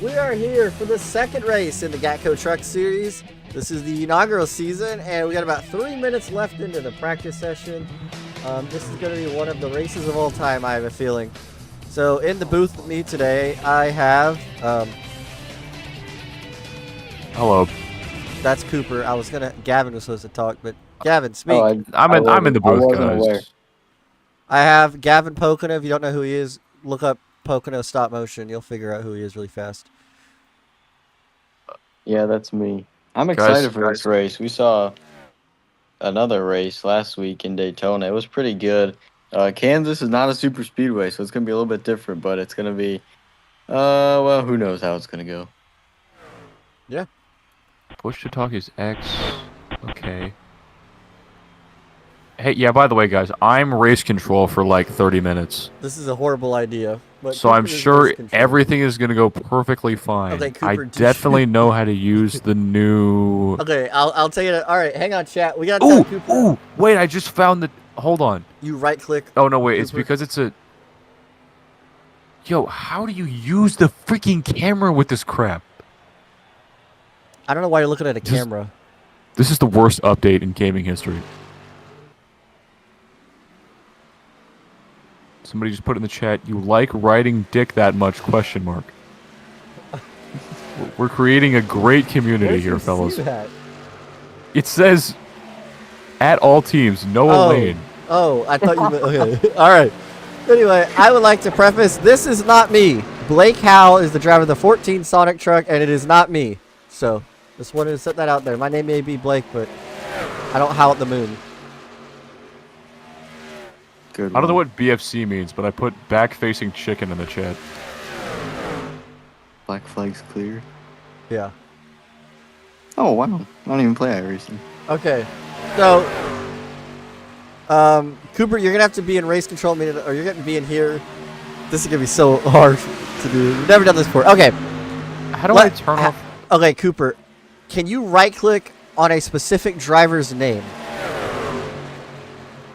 We are here for the second race in the Gatco Truck Series. This is the inaugural season, and we got about 3 minutes left into the practice session. This is going to be one of the races of all time, I have a feeling. So in the booth with me today, I have... Hello. That's Cooper. Gavin was supposed to talk, but Gavin, speak. Oh, I'm in the booth, guys. I have Gavin Pocono. If you don't know who he is, look up Pocono stop motion. You'll figure out who he is really fast. Yeah, that's me. I'm excited for this race. We saw another race last week in Daytona. It was pretty good. Kansas is not a super speedway, so it's going to be a little bit different, but it's going to be, well, who knows how it's going to go. Yeah. Push to talk is X. Okay. Hey, yeah, by the way, guys, I'm race control for like 30 minutes. This is a horrible idea. But so I'm sure everything is going to go perfectly fine. Okay, Cooper, I definitely know how to use the new... Okay, I'll tell you that. All right, hang on, chat. We got to tell Cooper. Ooh, wait, I just found the... Hold on. You right-click. Oh, no, wait, Cooper. It's because it's a... Yo, how do you use the freaking camera with this crap? I don't know why you're looking at a camera. This is the worst update in gaming history. Somebody just put in the chat, you like riding dick that much, question mark. We're creating a great community here, fellas. It says, at all teams, Noah Lane. Oh, I thought you meant, okay. All right. Anyway, I would like to preface, this is not me. Blake Howell is the driver of the 14 Sonic truck, and it is not me. So, just wanted to set that out there. My name may be Blake, but I don't howl at the moon. Good I don't know what BFC means, but I put back-facing chicken in the chat. Black flag's clear. Yeah. Oh, wow. I don't even play iRacing. Okay. So, Cooper, you're going to have to be in race control meeting, or you're going to be in here. This is going to be so hard to do. We've never done this before. Okay. How do I turn off? Okay, Cooper, can you right-click on a specific driver's name?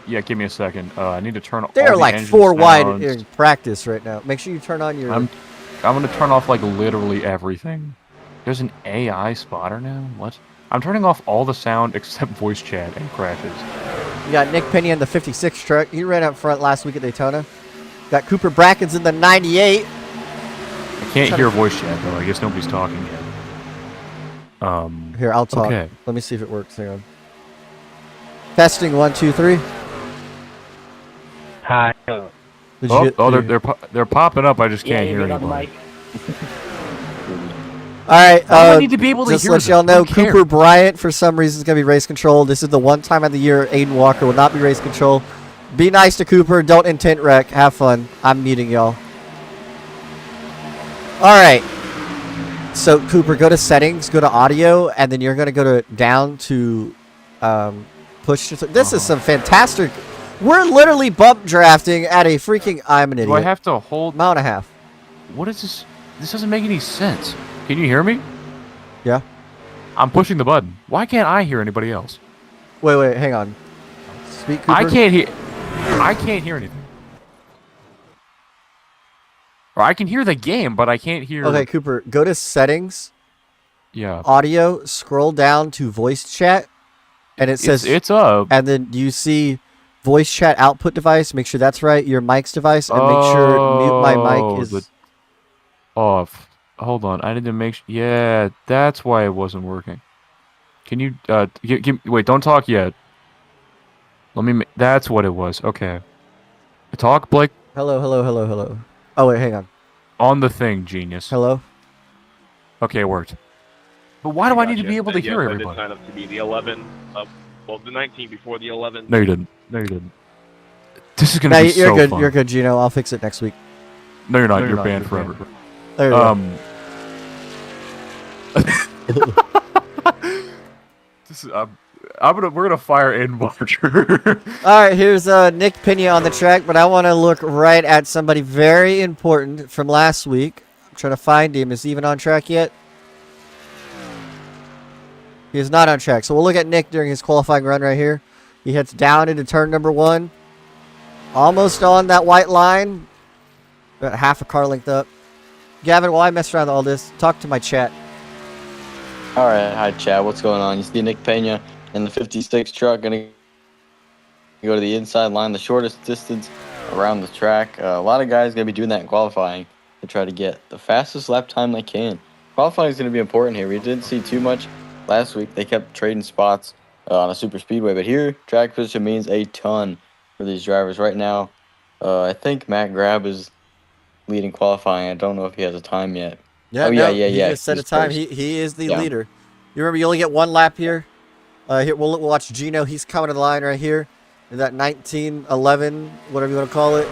Yeah, give me a second. I need to turn off. They're like 4 wide in practice right now. Make sure you turn on your... I'm going to turn off, like, literally everything. There's an AI spotter now? What? I'm turning off all the sound except voice chat and crashes. You got Nick Penny in the 56 truck. He ran up front last week at Daytona. Got Cooper Brackens in the 98. I can't hear voice chat, though. I guess nobody's talking yet. Here, I'll talk. Okay. Let me see if it works. Hang on. Testing 1, 2, 3. Hi. They're popping up. I just can't hear anybody. All right. I need to be able to just hear let y'all know, Cooper Bryant for some reason is gonna be race control. This is the one time of the year Aiden Walker will not be race control. Be nice to Cooper. Don't intent wreck. Have fun. I'm muting y'all. All right. So Cooper, go to settings, go to audio, and then you're gonna go to down to push. This is some fantastic. We're literally bump drafting at a freaking... I'm an idiot. Do I have to hold... Mile and a half. What is this? This doesn't make any sense. Can you hear me? Yeah. I'm pushing the button. Why can't I hear anybody else? Wait, hang on. Speak, Cooper. I can't hear anything. Or I can hear the game, but I can't hear... Okay, Cooper, go to settings. Yeah. Audio, scroll down to voice chat, and it says... It's up. And then you see... voice chat output device, make sure that's right. Your mic's device, and make sure mute my mic is off. Hold on, I need to make sure. Yeah, that's why it wasn't working. Can you wait? Don't talk yet. Let me. That's what it was. Okay. Talk, Blake. Hello. Oh wait, hang on. On the thing, genius. Hello. Okay, it worked. But why do I need to be able to hear everybody? I did sign up to be the 11. Well, the 19 before the 11. No, you didn't. This is gonna be so you're good. fun. You're good, Gino. I'll fix it next week. No, you're not. You're banned forever. There you go. This is, we're gonna fire in Marcher. All right, here's Nick Pena on the track, but I want to look right at somebody very important from last week. I'm trying to find him. Is he even on track yet? He is not on track. So we'll look at Nick during his qualifying run right here. He heads down into turn number 1. Almost on that white line. About half a car length up. Gavin, while I mess around with all this, talk to my chat. All right, hi Chad. What's going on? You see Nick Pena in the 56 truck gonna go to the inside line, the shortest distance around the track. A lot of guys gonna be doing that in qualifying to try to get the fastest lap time they can. Qualifying is gonna be important here. We didn't see too much last week. They kept trading spots on a super speedway, but here track position means a ton for these drivers right now. I think Matt Grab is leading qualifying. I don't know if he has a time yet. Yeah, Oh no, yeah. he just set a He's time. first. He is the Yeah. leader. You remember, you only get one lap here. Here we'll watch Gino. He's coming to the line right here. In that 1911, whatever you want to call it.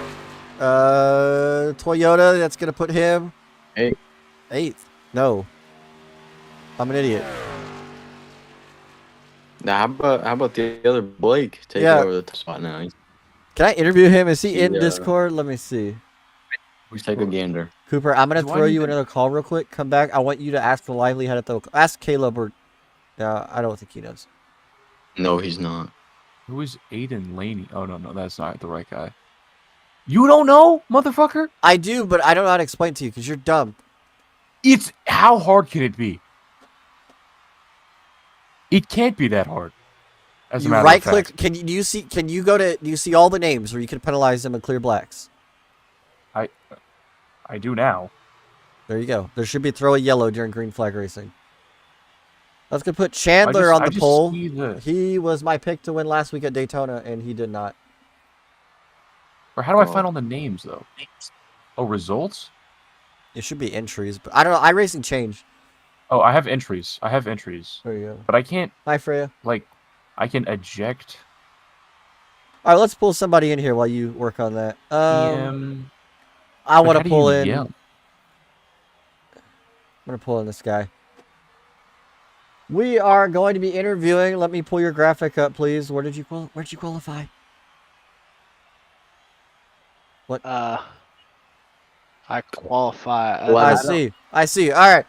Toyota. That's gonna put him eighth. No, I'm an idiot. Now, how about the other Blake taking over the top spot now? Can I interview him? Is he in Yeah. Discord? Let me see. Take a gander. Cooper, I'm gonna Do I throw need you to- another call real quick. Come back. I want you to ask the lively how to throw. Ask Caleb or. I don't think he knows. No, he's not. Who is Aiden Laney? Oh, no, that's not the right guy. You don't know, motherfucker? I do, but I don't know how to explain it to you because you're dumb. It's how hard can it be? It can't be that hard. As a You matter right of fact. click. Can you see? Can you go to? Do you see all the names, or you can penalize them in clear blacks? I do now. There you go. There should be throw a yellow during green flag racing. Let's go put Chandler on I the just pole. see the- He was my pick to win last week at Daytona, and he did not. Or how do I find all the names though? Oh, results? It should be entries, but I don't know. iRacing changed. Oh, I have entries. There you go. But I can't, Hi, Freya. like, I can eject All right, let's pull somebody in here while you work on that. him. I want how to do pull you in. yell? I'm gonna pull in this guy. We are going to be interviewing. Let me pull your graphic up, please. Where'd you qualify? What? I qualify. I see. All right.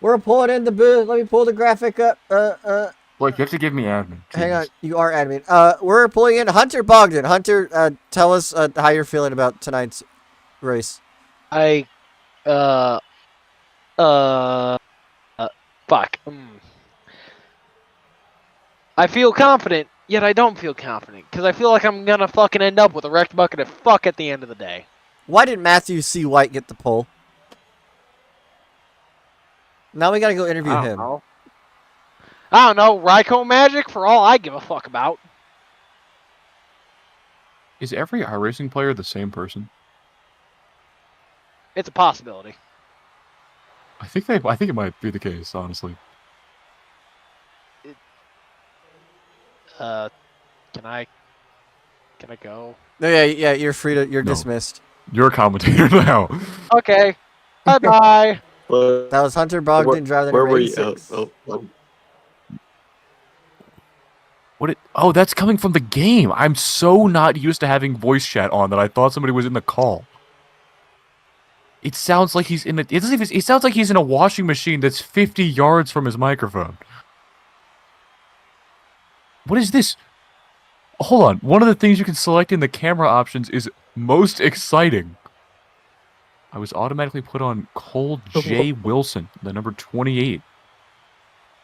We're pulling in the booth. Let me pull the graphic up. Look, you have to give me admin. Hang on. Jesus. You are admin. We're pulling in Hunter Bogdan. Hunter, tell us how you're feeling about tonight's race. Fuck. I feel confident, yet I don't feel confident, because I feel like I'm gonna fucking end up with a wrecked bucket of fuck at the end of the day. Why did Matthew C. White get the pole? Now we gotta go interview him. I don't know. Ryko magic for all I give a fuck about. Is every iRacing player the same person? It's a possibility. I think it might be the case, honestly. Can I go? No, yeah, you're free to. You're No. dismissed. You're a commentator now. Okay. Bye bye. That was Hunter Bogdan driving Where number were you? 86. Oh, that's coming from the game. I'm so not used to having voice chat on that I thought somebody was in the call. It sounds like he's in a. It sounds like he's in a washing machine that's 50 yards from his microphone. What is this? Hold on. One of the things you can select in the camera options is most exciting. I was automatically put on Cole J. Wilson, the number 28,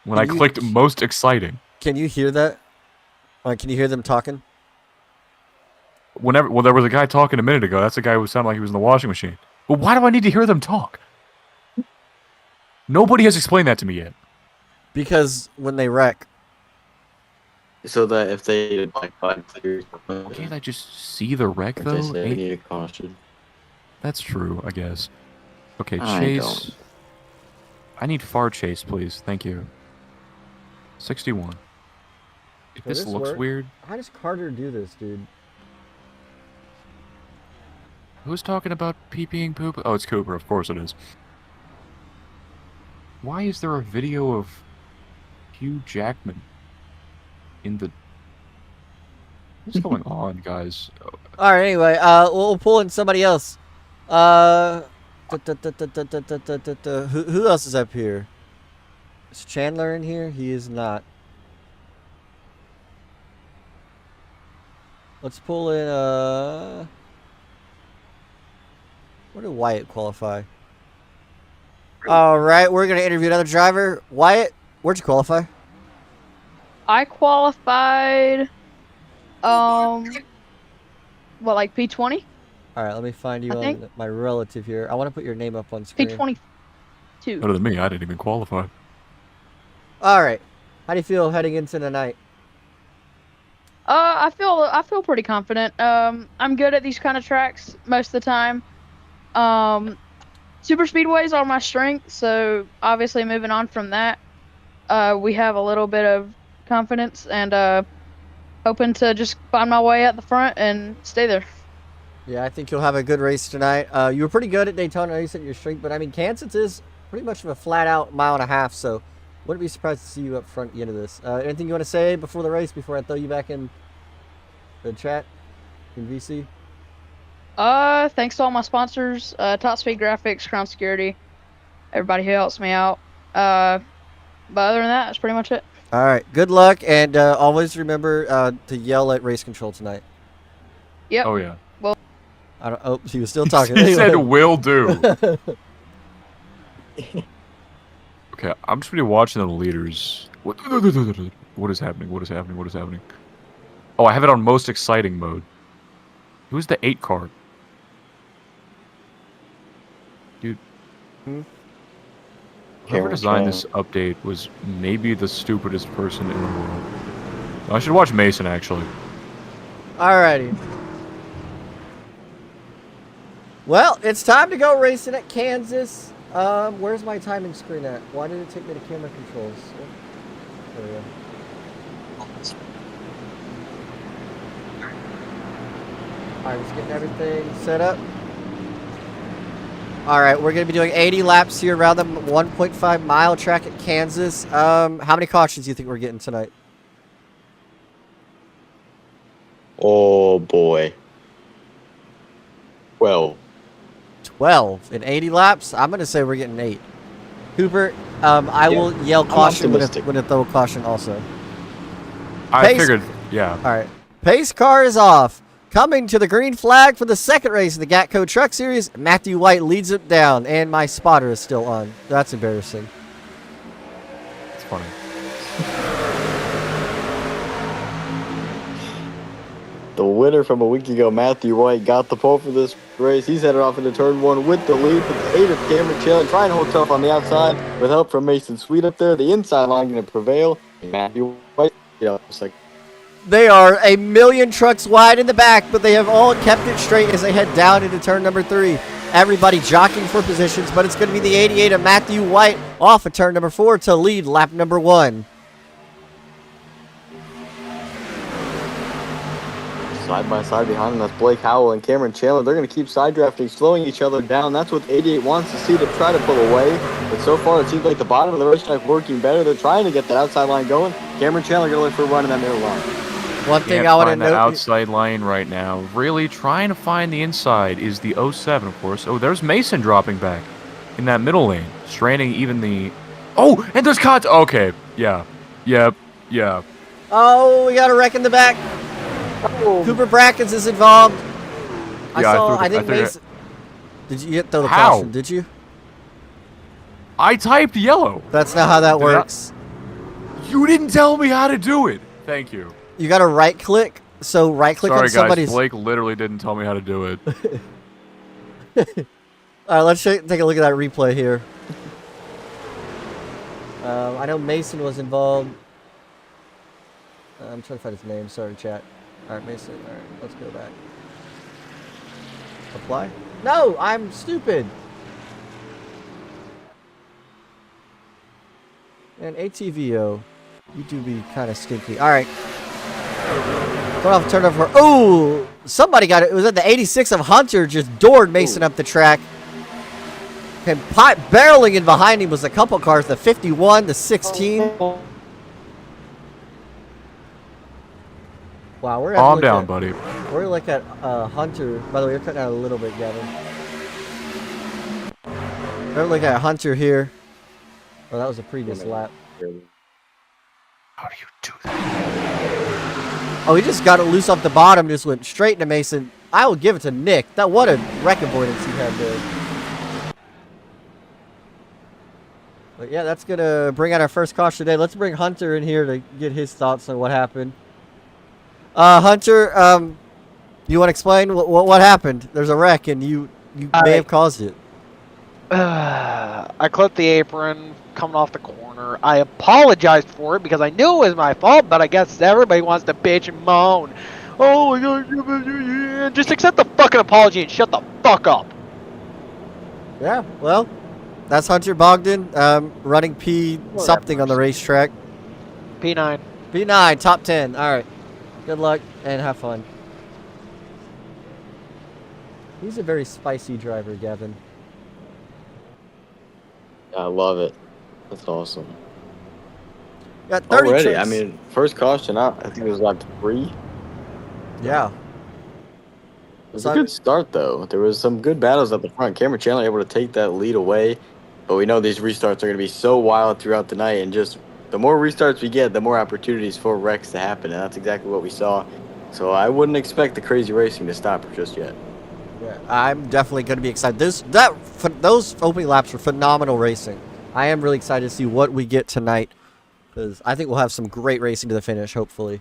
when I clicked most exciting. Can you hear that? Can you hear them talking? Well, there was a guy talking a minute ago. That's the guy who sounded like he was in the washing machine. But why do I need to hear them talk? Nobody has explained that to me yet. Because when they wreck. So that if they like five clears, Can't I just see the wreck if though? they say they need a caution. That's true, I guess. Okay, I Chase. don't. I need far Chase, please. Thank you. 61. If Does this this looks work? weird, How does Carter do this, dude? who's talking about pee-peeing poop? Oh, it's Cooper. Of course it is. Why is there a video of Hugh Jackman in the... What's going on, guys? All right. Anyway, we'll pull in somebody else. Who else is up here? Is Chandler in here? He is not. Let's pull in. Where did Wyatt qualify? All right, we're going to interview another driver. Wyatt, where'd you qualify? I qualified, like P20? All right, let me find you I on think. my relative here. I want to put your name up on screen. P22. Better than me. I didn't even qualify. All right. How do you feel heading into the night? I feel pretty confident. I'm good at these kind of tracks most of the time. Super speedways are my strength, so obviously moving on from that, we have a little bit of confidence and hoping to just find my way at the front and stay there. Yeah, I think you'll have a good race tonight. You were pretty good at Daytona. I know you said your strength, but I mean, Kansas is pretty much of a flat-out mile and a half, so wouldn't be surprised to see you up front at the end of this. Anything you want to say before the race, before I throw you back in the chat in VC? Thanks to all my sponsors, Top Speed Graphics, Crown Security, everybody who helps me out. But other than that, that's pretty much it. All right, good luck, and always remember to yell at race control tonight. Yep. Oh yeah. I don't. Oh, he was still talking. He said will do. Okay, I'm just really watching the leaders. What is happening? What is happening? What is happening? Oh, I have it on most exciting mode. Who's the 8 car? Dude. Whoever designed this update was maybe the stupidest person in the world. I should watch Mason, actually. Alrighty. Well, it's time to go racing at Kansas. Where's my timing screen at? Why did it take me to camera controls? There we go. Alright, just getting everything set up. Alright, we're going to be doing 80 laps here around the 1.5 mile track at Kansas. How many cautions do you think we're getting tonight? Oh, boy. 12. 12 in 80 laps? I'm going to say we're getting 8. Cooper, I will yell caution when I throw caution also. I figured, yeah. Alright. Pace car is off. Coming to the green flag for the second race of the Gatco Truck Series, Matthew White leads it down, and my spotter is still on. That's embarrassing. It's funny. The winner from a week ago, Matthew White, got the pole for this race. He's headed off into turn 1 with the lead, with the aid of Cameron Chillen, trying to hold tough on the outside with help from Mason Sweet up there. The inside line going to prevail. Matthew White, They are a million trucks wide in the back, but they have all kept it straight as they head down into turn number 3. Everybody jockeying for positions, but it's going to be the 88 of Matthew White off of turn number 4 to lead lap number 1. Side by side behind him, that's Blake Howell and Cameron Chandler. They're going to keep side drafting, slowing each other down. That's what 88 wants to see to try to pull away. But so far, it seems like the bottom of the racetrack working better. They're trying to get that outside line going. Cameron Chandler going to look for a run in that middle line. One thing I want to note, note, outside line right now. Really trying to find the inside is the 07, of course. Oh, there's Mason dropping back in that middle lane, straining even the. Oh, and there's Cott. Okay, yeah, yep, yeah. Oh, we got a wreck in the back. Cooper Brackens is involved. Yeah, I think Mason. Did you throw the How? caution? Did you? I typed yellow. That's not how that works. You didn't tell me how to do it. Thank you. You got to right click. So right click on somebody's. Sorry, guys. Blake literally didn't tell me how to do it. All right, let's take a look at that replay here. I know Mason was involved. I'm trying to find his name. Sorry, chat. All right, Mason. All right, let's go back. Apply? No, I'm stupid. And ATVO, you do be kind of stinky. All right. Going off turnover. Oh, somebody got it. It was at the 86 of Hunter, just doored Mason up the track. And barreling in behind him was a couple cars, the 51, the 16. Wow, we're calm down, buddy. We're looking at Hunter. By the way, you're cutting out a little bit, Gavin. We're looking at Hunter here. Oh, that was a previous lap. How do you do that? Oh, he just got it loose off the bottom, just went straight into Mason. I will give it to Nick. What a wreck avoidance he had there. But yeah, that's gonna bring out our first caution today. Let's bring Hunter in here to get his thoughts on what happened. Hunter, you want to explain what happened? There's a wreck, and you may have caused it. I clipped the apron coming off the corner. I apologized for it because I knew it was my fault, but I guess everybody wants to bitch and moan. Oh, just accept the fucking apology and shut the fuck up. Yeah, well, that's Hunter Bogdan, running P something on the racetrack. P9. P9, top 10. All right. Good luck and have fun. He's a very spicy driver, Gavin. I love it. That's awesome. Got 30 Already, trips. I mean, first caution out, I think it was lap 3. Yeah. It was a good start, though. There was some good battles at the front. Cameron Chandler able to take that lead away, but we know these restarts are going to be so wild throughout the night, and just the more restarts we get, the more opportunities for wrecks to happen, and that's exactly what we saw. So I wouldn't expect the crazy racing to stop just yet. Yeah, I'm definitely going to be excited. Those opening laps were phenomenal racing. I am really excited to see what we get tonight, because I think we'll have some great racing to the finish, hopefully.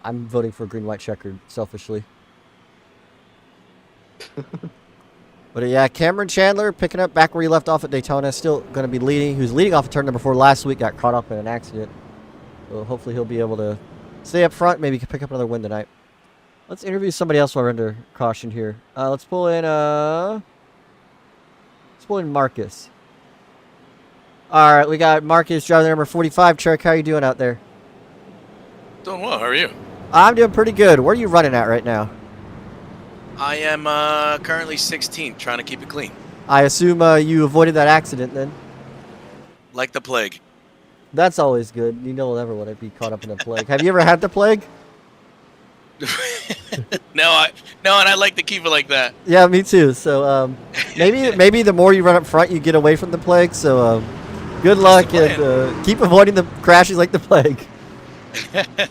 I'm voting for green-white checkered, selfishly. But yeah, Cameron Chandler picking up back where he left off at Daytona, still going to be leading. He was leading off of turn number 4 last week, got caught up in an accident. So hopefully he'll be able to stay up front, maybe pick up another win tonight. Let's interview somebody else while we're under caution here. Let's pull in Marcus. All right, we got Marcus driving number 45 truck. How are you doing out there? Doing well. How are you? I'm doing pretty good. Where are you running at right now? I am currently 16th, trying to keep it clean. I assume you avoided that accident then. Like the plague. That's always good. You don't ever want to be caught up in a plague. Have you ever had the plague? No, and I like to keep it like that. Yeah, me too. So maybe the more you run up front, you get away from the plague. So good luck and keep avoiding the crashes like the plague.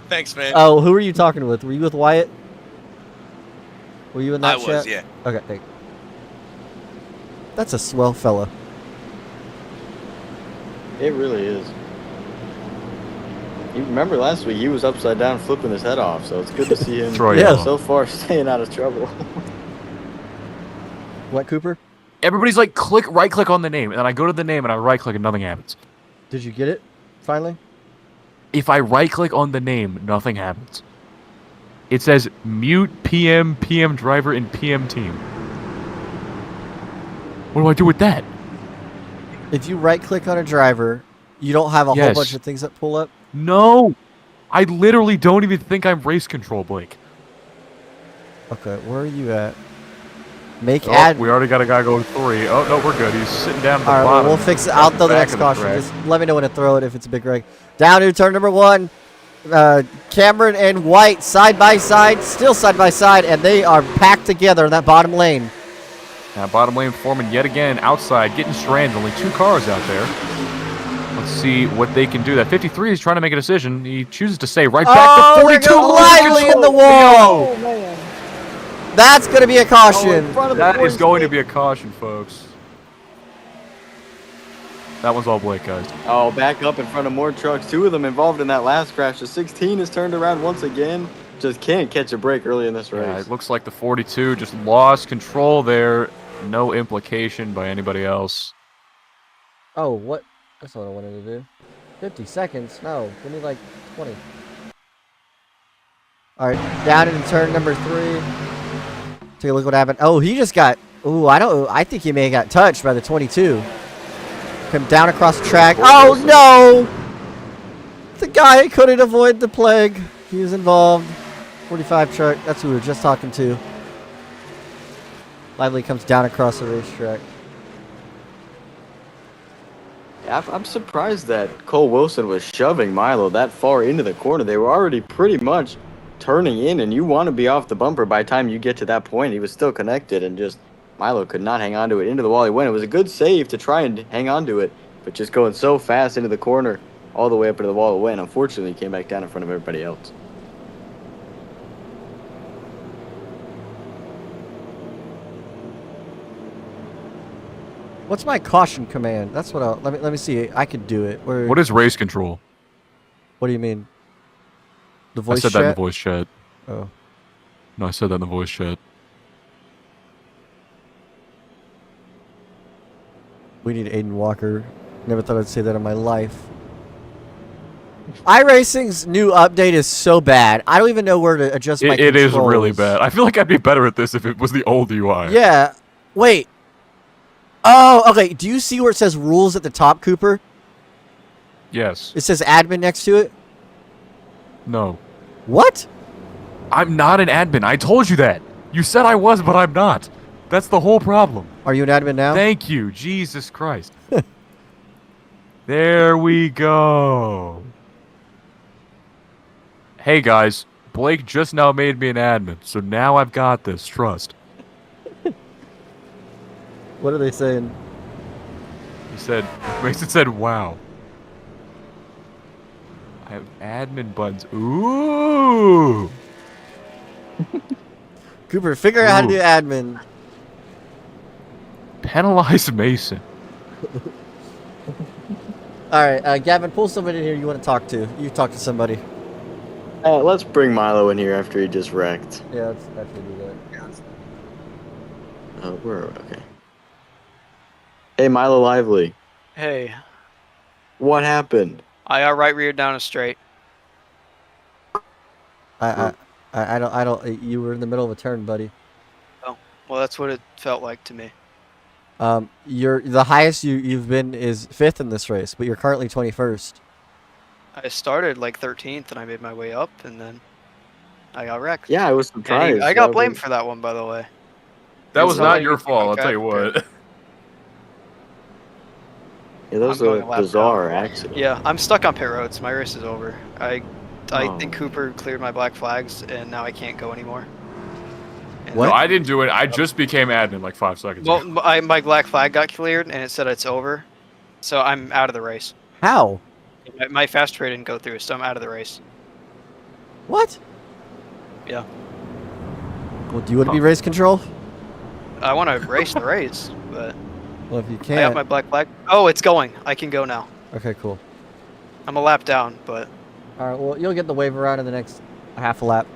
Thanks, man. Oh, who were you talking with? Were you with Wyatt? Were you in that chat? I was, yeah. Okay, thank you. That's a swell fella. It really is. You remember last week he was upside down flipping his head off, so it's good to see him so far staying out of trouble. What, Cooper? Everybody's like, right click on the name, and then I go to the name and I right click and nothing happens. Did you get it finally? If I right click on the name, nothing happens. It says mute PM driver and PM team. What do I do with that? If you right click on a driver, you don't have a whole bunch of things that pull up? No! I literally don't even think I'm race control, Blake. Okay, where are you at? Make We already got a guy going 3. Oh, no, we're good. He's sitting down at the bottom. All right, well, we'll fix it. I'll throw the next caution. Just let me know when to throw it if it's a big wreck. Down to turn number 1. Cameron and White side by side, still side by side, and they are packed together in that bottom lane. Now, bottom lane forming yet again outside, getting stranded. Only 2 cars out there. Let's see what they can do. That 53 is trying to make a decision. He chooses to stay right back to 42. Lightly in the wall. Oh, man. That's going to be a caution. That is going to be a caution, folks. That one's all Blake, guys. Oh, back up in front of more trucks. 2 of them involved in that last crash. The 16 is turned around once again. Just can't catch a break early in this race. Yeah, it looks like the 42 just lost control there. No implication by anybody else. Oh, what? That's what I wanted to do. 50 seconds? No, give me like 20. All right, down into turn number 3. Take a look what happened. Oh, he just got. Ooh, I think he may have got touched by the 22. Come down across the track. Oh no! The guy couldn't avoid the plague. He was involved. 45 truck. That's who we were just talking to. Lively comes down across the racetrack. Yeah, I'm surprised that Cole Wilson was shoving Milo that far into the corner. They were already pretty much turning in, and you want to be off the bumper by the time you get to that point. He was still connected, and just Milo could not hang on to it. Into the wall he went. It was a good save to try and hang on to it, but just going so fast into the corner all the way up into the wall it went. Unfortunately, he came back down in front of everybody else. What's my caution command? That's what I'll... Let me see. I could do it. What is race control? What do you mean? The voice I said chat? that in the voice chat. Oh. No, I said that in the voice chat. We need Aiden Walker. Never thought I'd say that in my life. iRacing's new update is so bad. I don't even know where to adjust my It controls. is really bad. I feel like I'd be better at this if it was the old UI. Yeah. Wait. Oh, okay. Do you see where it says rules at the top, Cooper? Yes. It says admin next to it? No. What? I'm not an admin. I told you that. You said I was, but I'm not. That's the whole problem. Are you an admin now? Thank you. Jesus Christ. There we go. Hey, guys. Blake just now made me an admin, so now I've got this. Trust. What are they saying? He said, Mason said, wow. I have admin buttons. Ooh. Cooper, figure out how to do Ooh. admin. Penalize Mason. Alright, Gavin, pull somebody in here you want to talk to. You talk to somebody. Let's bring Milo in here after he just wrecked. Yeah, let's actually do that. Okay. Hey, Milo Lively. Hey, What happened? I got right rear down a straight. I don't. You were in the middle of a turn, buddy. Well, that's what it felt like to me. You're the highest you've been is 5th in this race, but you're currently 21st. I started like 13th and I made my way up and then I got wrecked. Yeah, I was And surprised. I got blamed for that one, by the way. That was So not you your keep fault, on I'll tell you track. what. Yeah, that was I'm going a a lap bizarre accident. Yeah, I'm stuck on pit roads. My race is over. I Oh. think Cooper cleared my black flags and now I can't go anymore. And What? No, I didn't do it. I just became admin like 5 seconds Well, ago. my black flag got cleared and it said it's over. So I'm out of the race. How? My fast trade didn't go through, so I'm out of the race. What? Yeah. Well, do you want to be race control? I want to race the race, but Well, if you I got can't. my black flag. Oh, it's going. I can go now. Okay, cool. I'm a lap down, but All right. Well, you'll get the wave around in the next half a lap.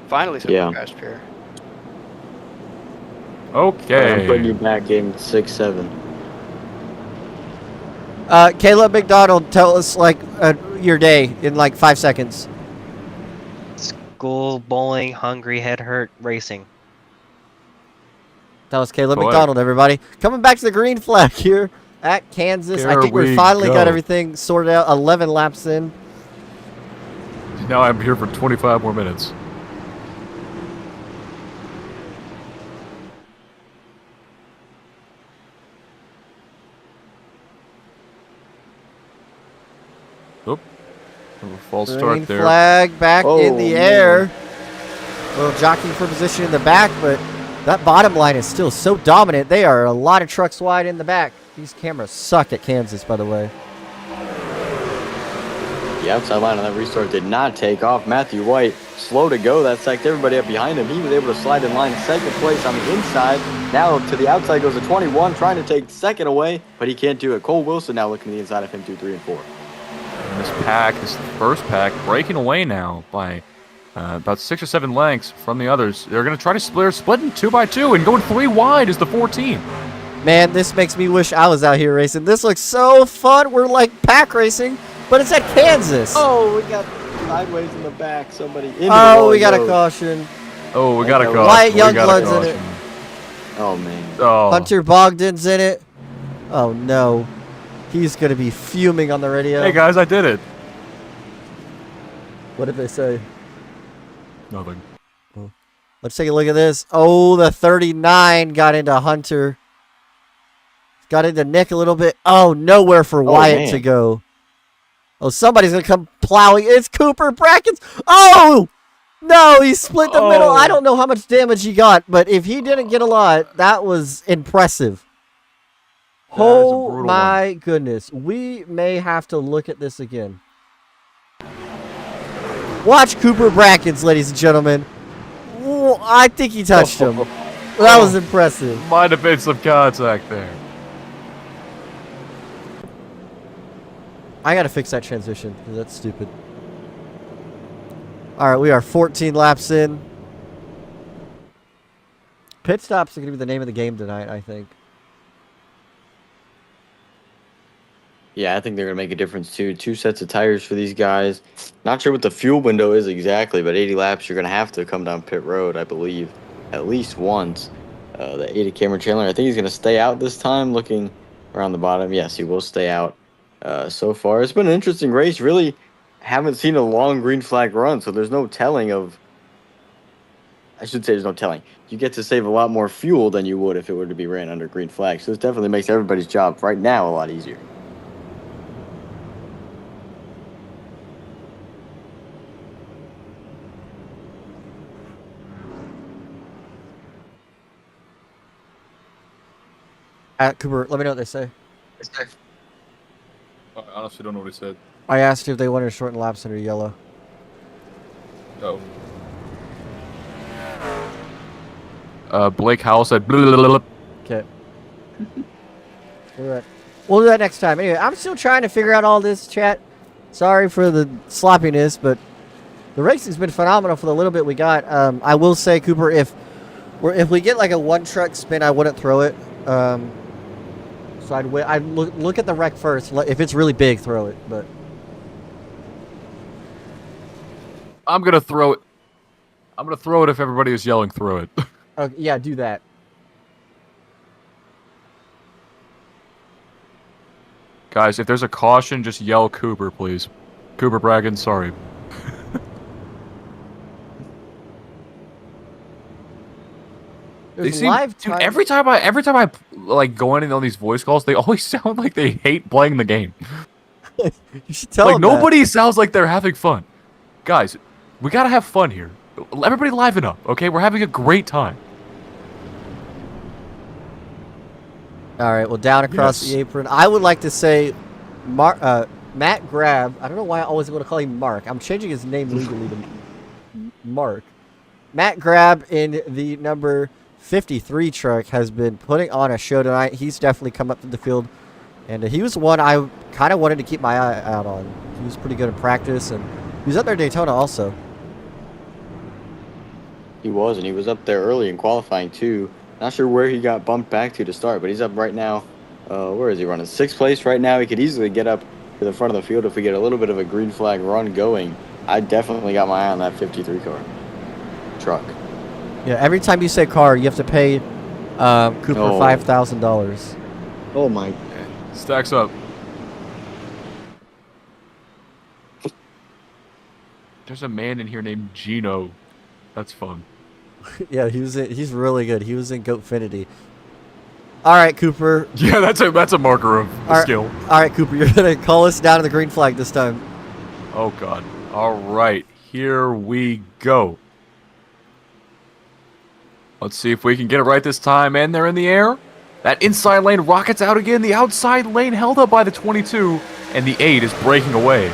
finally something Yeah. crashed here. I'm putting you Okay. back in 6-7. Caleb McDonald, tell us like your day in like 5 seconds. School, bowling, hungry, head hurt, racing. That was Caleb Boy. McDonald, everybody. Coming back to the green flag here at Kansas. I There think we we finally got go. everything sorted out. 11 laps in. Now I'm here for 25 more minutes. Oop. A false Green start there. flag back in Oh, the man. air. A little jockeying for position in the back, but that bottom line is still so dominant. They are a lot of trucks wide in the back. These cameras suck at Kansas, by the way. The outside line on that restart did not take off. Matthew White, slow to go. That psyched everybody up behind him. He was able to slide in line second place on the inside. Now to the outside goes a 21, trying to take second away, but he can't do it. Cole Wilson now looking to the inside of him, 2, 3, and 4. And this pack, this first pack, breaking away now by about 6 or 7 lengths from the others. They're going to try to splitting 2 by 2 and going 3 wide is the 14. Man, this makes me wish I was out here racing. This looks so fun. We're like pack racing, but it's at Kansas. Oh, we got sideways in the back. Somebody into the Oh, wall we he got a goes. caution. Oh, we got a caution. Wyatt We got a Youngblood's in it. caution. Oh, man. Oh. Hunter Bogdan's in it. Oh, no. He's going to be fuming on the radio. Hey, guys, I did it. What did they say? Nothing. Let's take a look at this. Oh, the 39 got into Hunter. Got into Nick a little bit. Oh, nowhere for Wyatt man. to go. Oh, somebody's going to come plowing. It's Cooper Brackens. Oh! No, he split the middle. Oh. I don't know how much damage he got, but if he didn't get a lot, that was impressive. That is a Oh brutal my goodness. We may have to look at this again. Watch Cooper Brackens, ladies and gentlemen. Ooh, I think he touched him. That was impressive. Might have been some contact there. I gotta fix that transition, because that's stupid. Alright, we are 14 laps in. Pit stops are gonna be the name of the game tonight, I think. Yeah, I think they're going to make a difference too. 2 sets of tires for these guys. Not sure what the fuel window is exactly, but 80 laps, you're going to have to come down pit road, I believe, at least once. The 80 Cameron Chandler, I think he's going to stay out this time, looking around the bottom. Yes, he will stay out so far. It's been an interesting race. Really haven't seen a long green flag run, so there's no telling of... I should say there's no telling. You get to save a lot more fuel than you would if it were to be ran under green flag. So this definitely makes everybody's job right now a lot easier. Cooper, let me know what they say. I honestly don't know what he said. I asked if they wanted to shorten laps under yellow. Oh. Blake Howell said. Blah. Okay. We'll do that next time. Anyway, I'm still trying to figure out all this, chat. Sorry for the sloppiness, but the racing's been phenomenal for the little bit we got. I will say, Cooper, if we get like a 1-truck spin, I wouldn't throw it. So I'd look at the wreck first. If it's really big, throw it. But I'm gonna throw it. I'm gonna throw it if everybody is yelling throw it. Yeah, do that. Guys, if there's a caution, just yell Cooper, please. Cooper Bracken, sorry. They seem, dude, every time I like go in on these voice calls, they always sound like they hate playing the game. You should tell them nobody sounds like they're having fun. Guys, we gotta have fun here. Everybody liven up, okay? We're having a great time. All right, well, down across the apron. I would like to say Matt Grab. I don't know why I always want to call him Mark. I'm changing his name legally to Mark. Matt Grab in the number 53 truck has been putting on a show tonight. He's definitely come up to the field, and he was one I kind of wanted to keep my eye out on. He was pretty good in practice, and he was up there at Daytona also. He was, and he was up there early in qualifying too. Not sure where he got bumped back to start, but he's up right now. Where is he running? 6th place right now. He could easily get up to the front of the field if we get a little bit of a green flag run going. I definitely got my eye on that 53 car truck. Yeah, every time you say car, you have to pay Cooper $5,000. Oh my! Stacks up. There's a man in here named Gino. That's fun. Yeah, he's really good. He was in Goatfinity. All right, Cooper. Yeah, that's a marker of skill. All right, Cooper, you're gonna call us down to the green flag this time. Oh God! All right, here we go. Let's see if we can get it right this time. And they're in the air. That inside lane rockets out again. The outside lane held up by the 22, and the 8 is breaking away.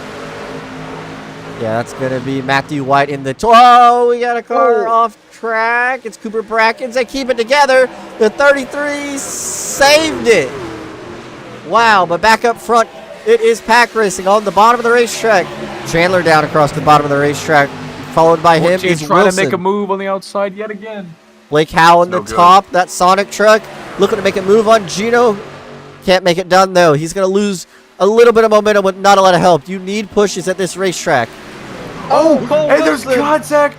Yeah, that's going to be Matthew White in the... Oh, we got a car off track. It's Cooper Brackens. They keep it together. The 33 saved it. Wow, but back up front, it is Pack Racing on the bottom of the racetrack. Chandler down across the bottom of the racetrack. Followed by him is trying Wilson. to make a move on the outside yet again. Blake Howe in the top. That Sonic truck looking to make a move on Gino. Can't make it done, though. He's going to lose a little bit of momentum with not a lot of help. You need pushes at this racetrack. Hey, there's contact.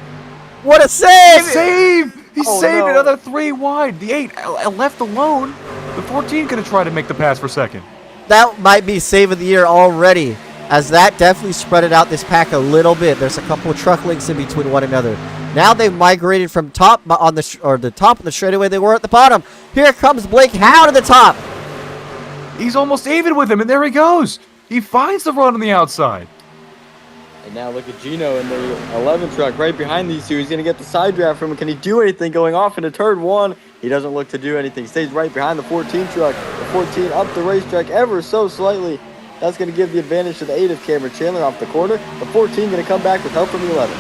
What a save! He saved another 3 wide. The 8 left alone. The 14 going to try to make the pass for second. That might be save of the year already, as that definitely spread it out this pack a little bit. There's a couple of truck links in between one another. Now they've migrated from top on the top of the straightaway they were at the bottom. Here comes Blake Howe to the top. He's almost even with him, and there he goes. He finds the run on the outside. And now look at Gino in the 11 truck right behind these two. He's going to get the side draft from him. Can he do anything going off into turn 1? He doesn't look to do anything. Stays right behind the 14 truck. The 14 up the racetrack ever so slightly. That's going to give the advantage to the 8 of Cameron Chandler off the corner. The 14 going to come back with help from the 11.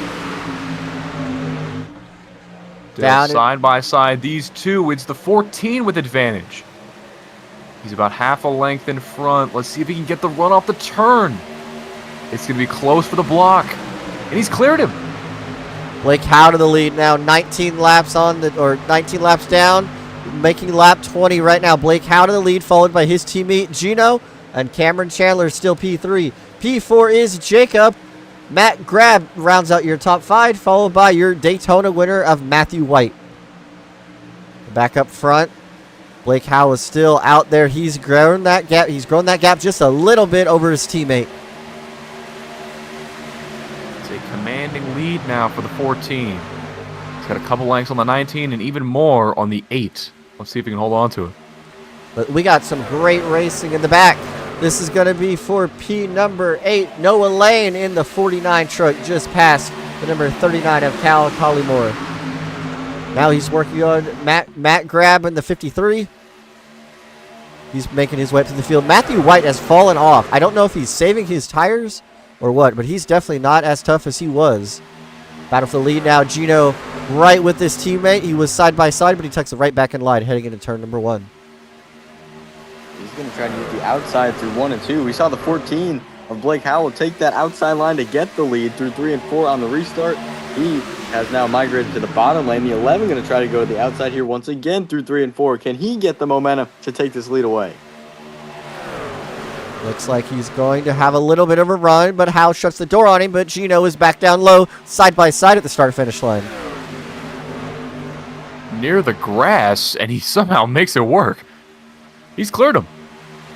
Down side by side. These two, it's the 14 with advantage. He's about half a length in front. Let's see if he can get the run off the turn. It's going to be close for the block. And he's cleared him. Blake Howe to the lead now. 19 laps down. Making lap 20 right now. Blake Howe to the lead, followed by his teammate Gino. And Cameron Chandler still P3. P4 is Jacob. Matt Grab rounds out your top 5, followed by your Daytona winner of Matthew White. Back up front, Blake Howe is still out there. He's grown that gap. He's grown that gap just a little bit over his teammate. It's a commanding lead now for the 14. He's got a couple lengths on the 19 and even more on the 8. Let's see if he can hold on to it. But we got some great racing in the back. This is going to be for P number 8, Noah Lane in the 49 truck, just past the number 39 of Cal Collymore. Now he's working on Matt Grab in the 53. He's making his way up to the field. Matthew White has fallen off. I don't know if he's saving his tires or what, but he's definitely not as tough as he was. Battle for the lead now. Gino right with his teammate. He was side by side, but he tucks it right back in line heading into turn number 1. He's going to try to use the outside through 1 and 2. We saw the 14 of Blake Howell take that outside line to get the lead through 3 and 4 on the restart. He has now migrated to the bottom lane. The 11 going to try to go to the outside here once again through 3 and 4. Can he get the momentum to take this lead away? Looks like he's going to have a little bit of a run, but Howe shuts the door on him, but Gino is back down low, side by side at the start-finish line. Near the grass, and he somehow makes it work. He's cleared him.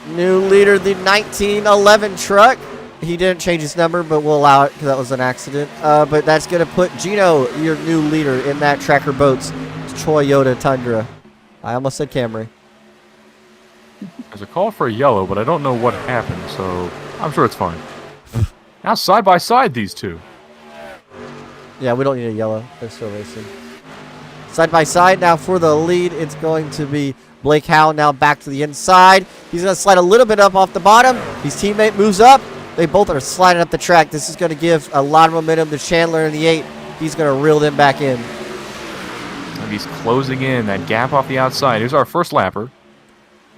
New leader, the 1911 truck. He didn't change his number, but we'll allow it because that was an accident. But that's going to put Gino, your new leader, in that Tracker Boats Toyota Tundra. I almost said Camry. There's a call for a yellow, but I don't know what happened, so I'm sure it's fine. Now side by side, these two. Yeah, we don't need a yellow. They're still racing. Side by side now for the lead. It's going to be Blake Howe now back to the inside. He's going to slide a little bit up off the bottom. His teammate moves up. They both are sliding up the track. This is going to give a lot of momentum to Chandler in the 8. He's going to reel them back in. And he's closing in that gap off the outside. Here's our first lapper.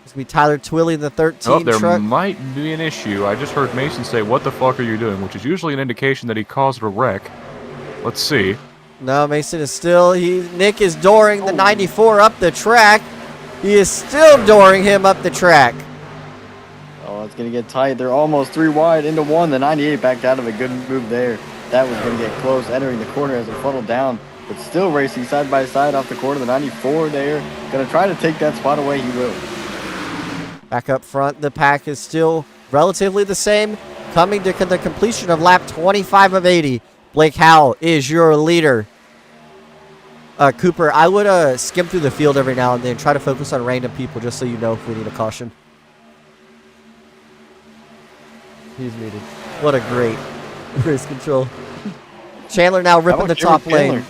It's going to be Tyler Twilley in the 13 Oh, there truck. might be an issue. I just heard Mason say, "What the fuck are you doing?" Which is usually an indication that he caused a wreck. Let's see. No, Mason is still. Nick is dooring the 94 up the track. He is still dooring him up the track. Oh, it's going to get tight. They're almost 3 wide into 1. The 98 backed out of a good move there. That was going to get close, entering the corner as it funneled down. But still racing side by side off the corner. The 94 there. Going to try to take that spot away. He will. Back up front, the pack is still relatively the same. Coming to the completion of lap 25 of 80. Blake Howell is your leader. Cooper, I would skim through the field every now and then. Try to focus on random people just so you know if we need a caution. He's muted. What a great race control. Chandler now ripping the top lane.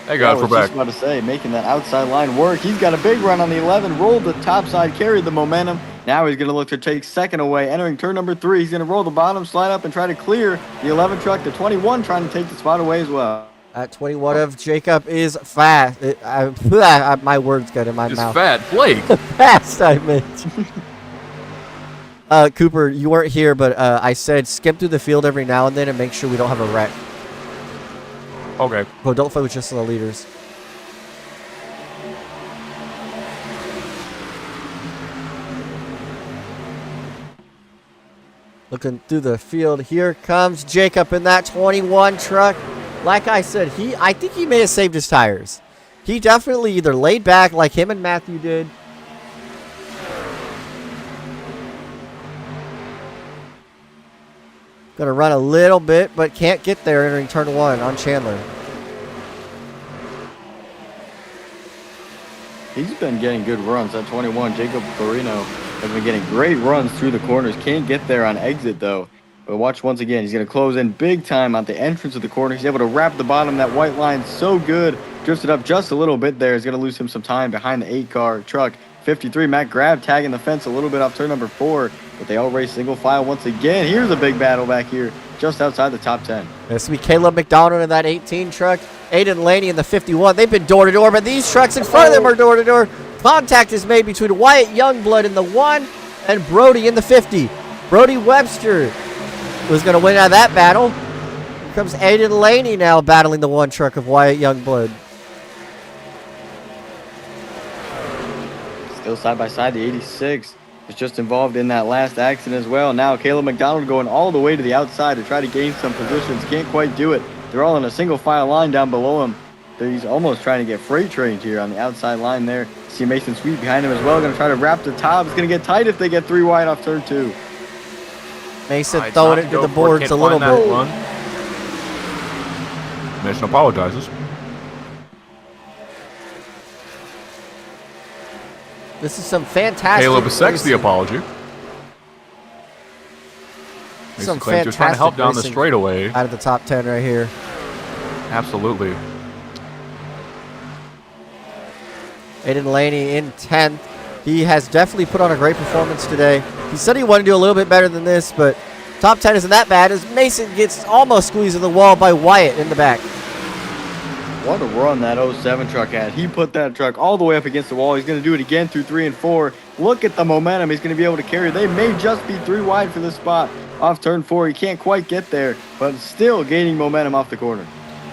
Hey guys, we're back. I was just about to say, making that outside line work. He's got a big run on the 11, rolled the top side, carried the momentum. Now he's going to look to take second away. Entering turn number 3, he's going to roll the bottom, slide up, and try to clear the 11 truck. The 21 trying to take the spot away as well. At 21 of Jacob is fast. My words got in my mouth. Fat Blake. Fast, I meant. Cooper, you weren't here, but I said skip through the field every now and then and make sure we don't have a wreck. Okay. Well, don't focus just on the leaders. Looking through the field, here comes Jacob in that 21 truck. Like I said, I think he may have saved his tires. He definitely either laid back like him and Matthew did. Gonna run a little bit, but can't get there entering turn 1 on Chandler. He's been getting good runs. That 21, Jacob Farino, has been getting great runs through the corners. Can't get there on exit, though. But watch once again. He's going to close in big time at the entrance of the corner. He's able to wrap the bottom. That white line so good. Drifted up just a little bit there. He's going to lose him some time behind the 8-car truck. 53, Matt Grab tagging the fence a little bit off turn number 4. But they all race single file once again. Here's a big battle back here just outside the top 10. This will be Caleb McDonald in that 18 truck. Aiden Laney in the 51. They've been door-to-door, but these trucks in front of them are door-to-door. Contact is made between Wyatt Youngblood in the 1 and Brody in the 50. Brody Webster was going to win out of that battle. Here comes Aiden Laney now battling the 1 truck of Wyatt Youngblood. Still side by side, the 86 was just involved in that last accident as well. Now Caleb McDonald going all the way to the outside to try to gain some positions. Can't quite do it. They're all in a single file line down below him. He's almost trying to get freight trained here on the outside line there. See Mason Sweet behind him as well. Going to try to wrap the top. It's going to get tight if they get 3 wide off turn 2. Mason throwing it to the boards a little bit. Mason apologizes. This is some fantastic. Caleb accepts the apology. Some claims he was trying to help down the straightaway. Out of the top 10 right here. Absolutely. Aiden Laney in 10th. He has definitely put on a great performance today. He said he wanted to do a little bit better than this, but top 10 isn't that bad as Mason gets almost squeezed in the wall by Wyatt in the back. What a run that 07 truck had. He put that truck all the way up against the wall. He's going to do it again through 3 and 4. Look at the momentum he's going to be able to carry. They may just be 3 wide for this spot off turn 4. He can't quite get there, but still gaining momentum off the corner.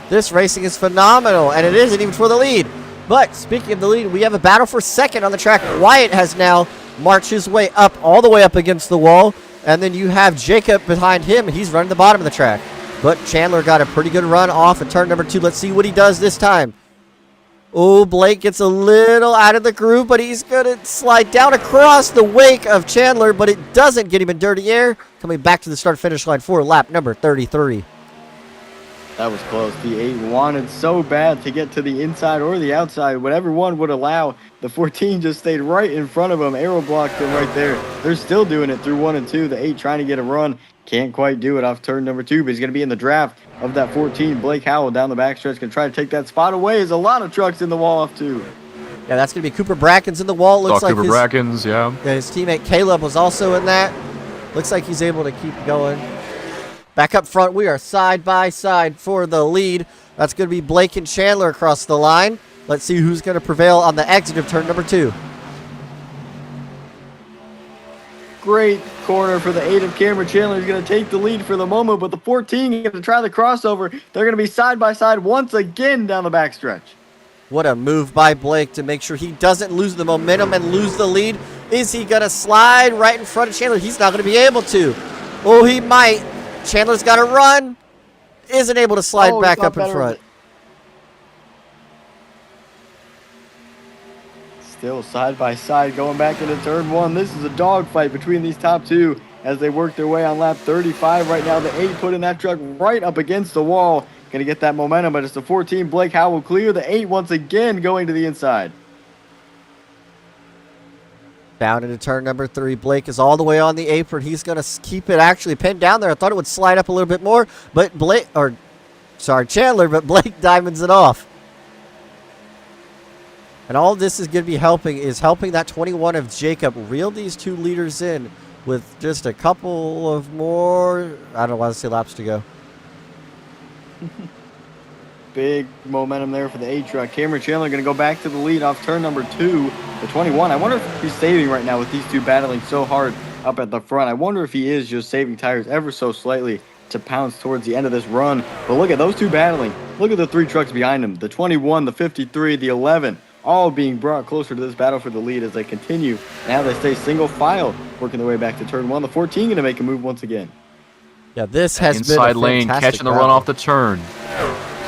This racing is phenomenal, and it isn't even for the lead. But speaking of the lead, we have a battle for second on the track. Wyatt has now marched his way up, all the way up against the wall. And then you have Jacob behind him, and he's running the bottom of the track. But Chandler got a pretty good run off at turn number 2. Let's see what he does this time. Oh, Blake gets a little out of the groove, but he's going to slide down across the wake of Chandler, but it doesn't get him in dirty air. Coming back to the start-finish line for lap number 33. That was close. The 8 wanted so bad to get to the inside or the outside, whatever one would allow. The 14 just stayed right in front of him, aero blocked him right there. They're still doing it through 1 and 2. The 8 trying to get a run. Can't quite do it off turn number 2, but he's going to be in the draft of that 14. Blake Howell down the backstretch going to try to take that spot away. There's a lot of trucks in the wall off 2. Yeah, that's going to be Cooper Brackens in the wall. Looks like Cooper Brackens, yeah. His teammate Caleb was also in that. Looks like he's able to keep going. Back up front, we are side by side for the lead. That's going to be Blake and Chandler across the line. Let's see who's going to prevail on the exit of turn number 2. Great corner for the 8 of Cameron Chandler. He's going to take the lead for the moment, but the 14 is going to try the crossover. They're going to be side by side once again down the backstretch. What a move by Blake to make sure he doesn't lose the momentum and lose the lead. Is he going to slide right in front of Chandler? He's not going to be able to. Oh, he might. Chandler's got to run. Isn't able to slide back up in front. Still side by side going back into turn 1. This is a dogfight between these top 2 as they work their way on lap 35 right now. The 8 putting that truck right up against the wall. Going to get that momentum, but it's the 14. Blake Howell will clear. The 8 once again going to the inside. Down into turn number 3. Blake is all the way on the apron. He's going to keep it actually pinned down there. I thought it would slide up a little bit more, but Chandler, but Blake diamonds it off. And all this is going to be helping that 21 of Jacob reel these 2 leaders in with just a couple of more, I don't want to say laps to go. Big momentum there for the 8 truck. Cameron Chandler going to go back to the lead off turn number 2. The 21. I wonder if he's saving right now with these 2 battling so hard up at the front. I wonder if he is just saving tires ever so slightly to pounce towards the end of this run. But look at those 2 battling. Look at the 3 trucks behind him. The 21, the 53, the 11. All being brought closer to this battle for the lead as they continue. Now they stay single file, working their way back to turn 1. The 14 going to make a move once again. Yeah, this has been a inside lane, catching the run off the turn.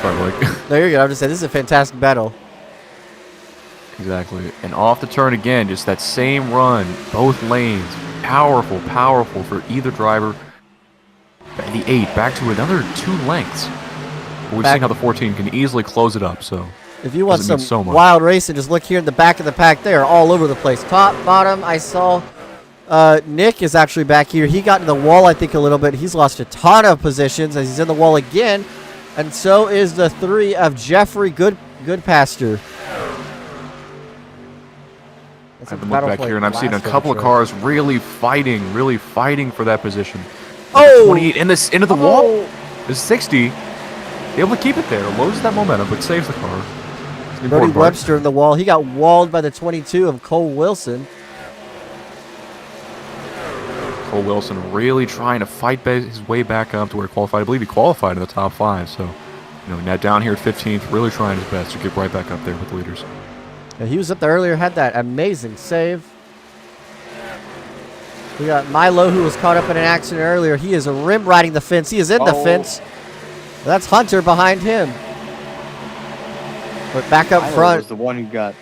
Sorry, Blake. There you go. I'm just saying, this is a fantastic battle. Exactly. And off the turn again, just that same run, both lanes. Powerful, powerful for either driver. The 8 back to another 2 lengths. We've seen how the 14 can easily close it up, so. If you want some wild racing, just look here in the back of the pack. They are all over the place. Top, bottom, I saw Nick is actually back here. He got in the wall, I think, a little bit. He's lost a ton of positions as he's in the wall again. And so is the 3 of Jeffrey Goodpaster. I have to look back here, and I've seen a couple of cars really fighting for that position. Oh! 28 into the wall. The 60. Able to keep it there. Loses that momentum, but saves the car. Brody Webster in the wall. He got walled by the 22 of Cole Wilson. Cole Wilson really trying to fight his way back up to where he qualified. I believe he qualified in the top 5. So, now down here at 15th, really trying his best to get right back up there with the leaders. Yeah, he was up there earlier, had that amazing save. We got Milo, who was caught up in an accident earlier. He is rim riding the fence. He is in the fence. That's Hunter behind him. But back up front. Was the one who got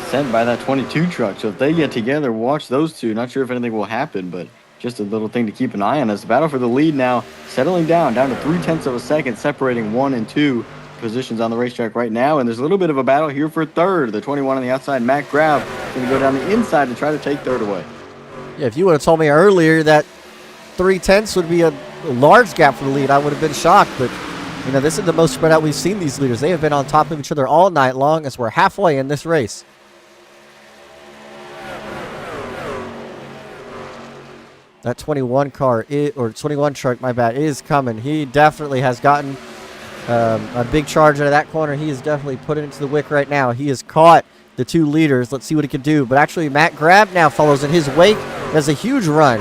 sent by that 22 truck. So if they get together, watch those two. Not sure if anything will happen, but just a little thing to keep an eye on. As the battle for the lead now settling down to 0.3 of a second, separating 1 and 2 positions on the racetrack right now. And there's a little bit of a battle here for third. The 21 on the outside, Matt Grab, going to go down the inside and try to take third away. Yeah, if you would have told me earlier that 0.3 would be a large gap for the lead, I would have been shocked. But, this is the most spread out we've seen these leaders. They have been on top of each other all night long as we're halfway in this race. That 21 car, or 21 truck, my bad, is coming. He definitely has gotten a big charge out of that corner. He is definitely putting it to the wick right now. He has caught the 2 leaders. Let's see what he can do. But actually, Matt Grab now follows in his wake. Does a huge run.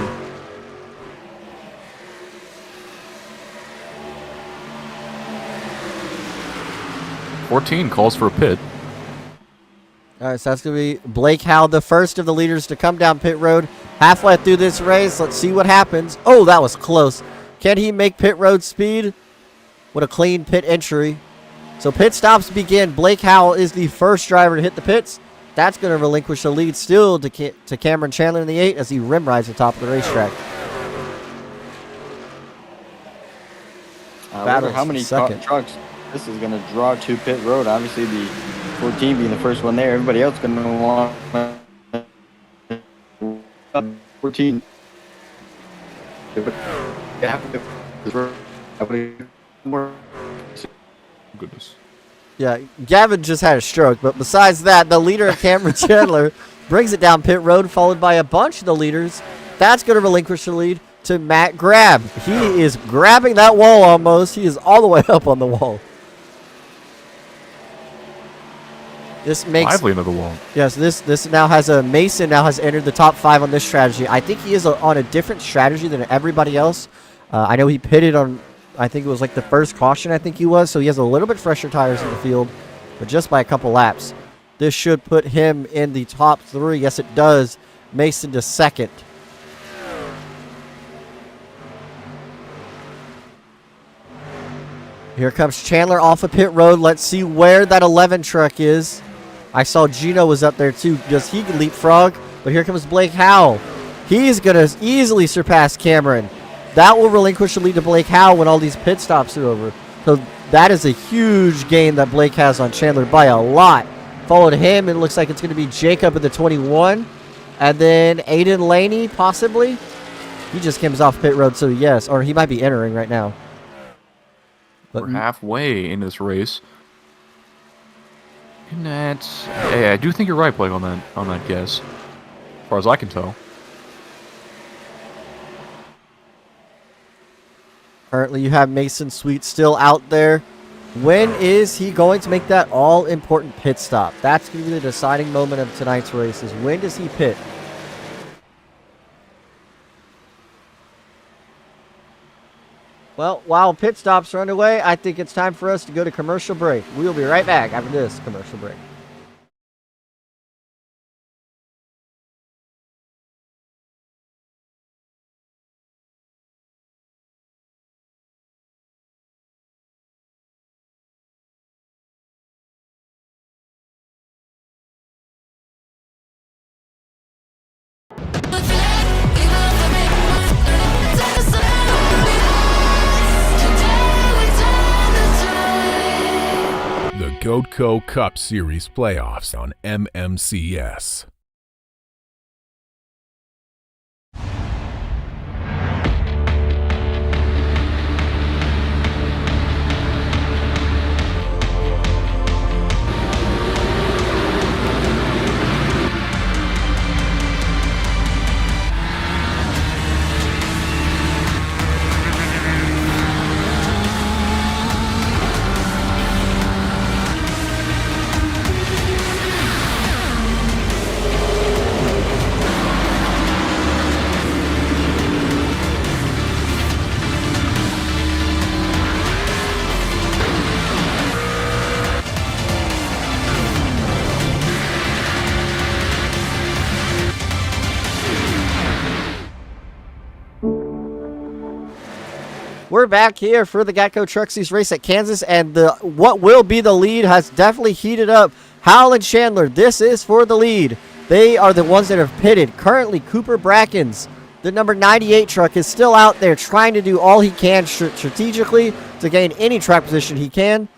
"14 calls for a pit." All right, so that's going to be Blake Howell, the first of the leaders to come down pit road. Halfway through this race, let's see what happens. Oh, that was close. Can he make pit road speed? What a clean pit entry. So pit stops begin. Blake Howell is the first driver to hit the pits. That's going to relinquish the lead still to Cameron Chandler in the 8 as he rim rides the top of the racetrack. I wonder how many trucks this is going to draw to pit road. Obviously, the 14 being the first one there. Everybody else going to want 14. Goodness. Yeah, Gavin just had a stroke, but besides that, the leader of Cameron Chandler brings it down pit road, followed by a bunch of the leaders. That's going to relinquish the lead to Matt Grab. He is grabbing that wall almost. He is all the way up on the wall. This makes lively into the wall. Yes, this now has Mason now has entered the top 5 on this strategy. I think he is on a different strategy than everybody else. I know he pitted on, I think it was like the first caution, I think he was, so he has a little bit fresher tires in the field, but just by a couple laps. This should put him in the top 3. Yes, it does. Mason to second. Here comes Chandler off of pit road. Let's see where that 11 truck is. I saw Gino was up there too. Does he leapfrog? But here comes Blake Howell. He's going to easily surpass Cameron. That will relinquish the lead to Blake Howell when all these pit stops are over. So that is a huge gain that Blake has on Chandler by a lot. Followed him, it looks like it's going to be Jacob at the 21. And then Aiden Laney, possibly. He just comes off pit road, so yes. Or he might be entering right now. But we're halfway into this race. And that's... Yeah, I do think you're right, Blake, on that guess. As far as I can tell. Currently, you have Mason Sweet still out there. When is he going to make that all-important pit stop? That's going to be the deciding moment of tonight's race, is when does he pit? Well, while pit stops are underway, I think it's time for us to go to commercial break. We'll be right back after this commercial break. Gatco Cup Series playoffs on MMCS. We're back here for the Gatco Truck Series race at Kansas, and what will be the lead has definitely heated up. Howell and Chandler, this is for the lead. They are the ones that have pitted. Currently, Cooper Brackens, the number 98 truck, is still out there trying to do all he can strategically to gain any track position he can.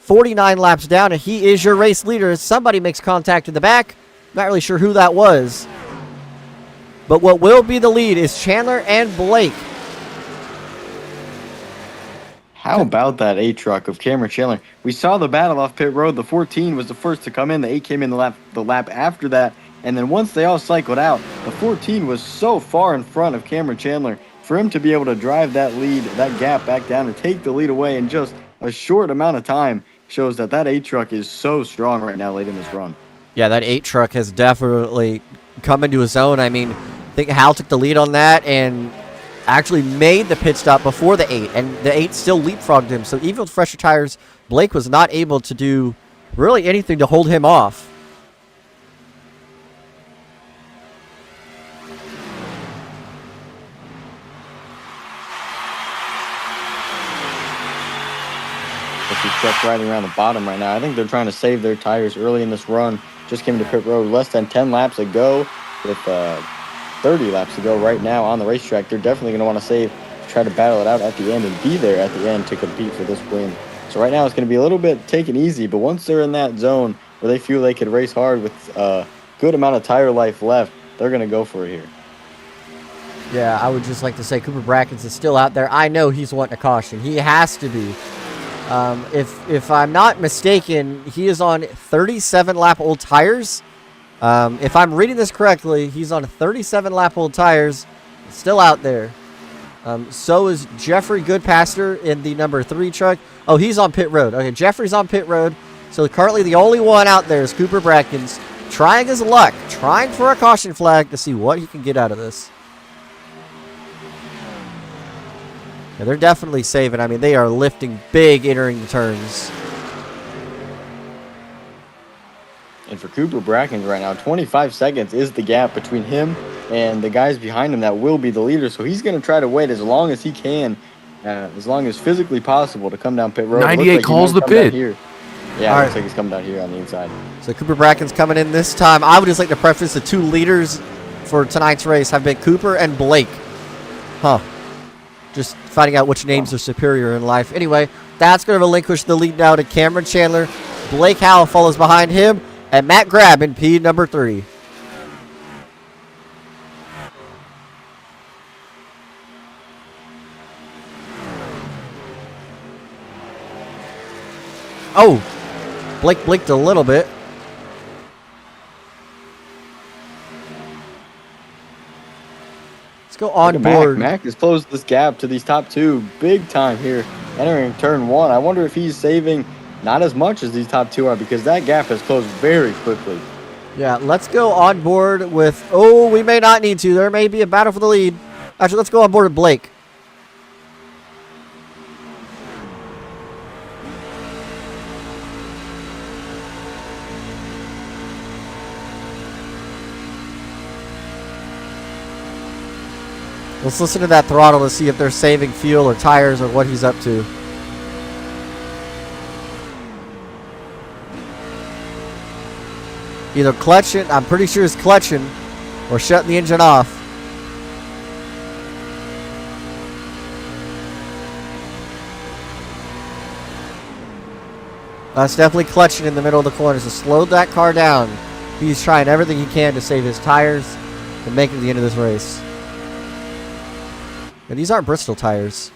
49 laps down, and he is your race leader. Somebody makes contact in the back. Not really sure who that was. But what will be the lead is Chandler and Blake. How about that 8 truck of Cameron Chandler? We saw the battle off pit road. The 14 was the first to come in. The 8 came in the lap after that. And then once they all cycled out, the 14 was so far in front of Cameron Chandler. For him to be able to drive that lead, that gap back down and take the lead away in just a short amount of time shows that 8 truck is so strong right now late in this run. Yeah, that 8 truck has definitely come into his own. I mean, I think Hal took the lead on that and actually made the pit stop before the 8, and the 8 still leapfrogged him. So even with fresher tires, Blake was not able to do really anything to hold him off. These trucks riding around the bottom right now. I think they're trying to save their tires early in this run. Just came to pit road less than 10 laps ago with 30 laps to go right now on the racetrack. They're definitely going to want to save, try to battle it out at the end and be there at the end to compete for this win. So right now it's going to be a little bit taken easy, but once they're in that zone where they feel they could race hard with a good amount of tire life left, they're going to go for it here. Yeah, I would just like to say Cooper Brackens is still out there. I know he's wanting a caution. He has to be. If I'm not mistaken, he is on 37 lap old tires. If I'm reading this correctly, he's on 37 lap old tires, still out there. So is Jeffrey Goodpaster in the number 3 truck. Oh, he's on pit road. Okay, Jeffrey's on pit road. So currently the only one out there is Cooper Brackens, trying his luck, trying for a caution flag to see what he can get out of this. Yeah, they're definitely saving. I mean, they are lifting big entering the turns. And for Cooper Brackens right now, 25 seconds is the gap between him and the guys behind him that will be the leader. So he's going to try to wait as long as he can, as long as physically possible to come down pit road. 98 like calls the pit. Here. Yeah, looks like he's coming down here on the inside. So Cooper Brackens coming in this time. I would just like to preface the 2 leaders for tonight's race have been Cooper and Blake. Just finding out which names are superior in life. Anyway, that's going to relinquish the lead now to Cameron Chandler. Blake Howell follows behind him, and Matt Grabb in P number 3. Oh, Blake blinked a little bit. Go on board. Mac has closed this gap to these top 2 big time here, entering turn 1. I wonder if he's saving not as much as these top 2 are, because that gap has closed very quickly. Yeah, let's go on board with, we may not need to. There may be a battle for the lead. Actually, let's go on board with Blake. Let's listen to that throttle to see if they're saving fuel or tires or what he's up to. Either clutching, I'm pretty sure he's clutching, or shutting the engine off. That's definitely clutching in the middle of the corner, so slow that car down. He's trying everything he can to save his tires and make it to the end of this race. And these aren't Bristol tires.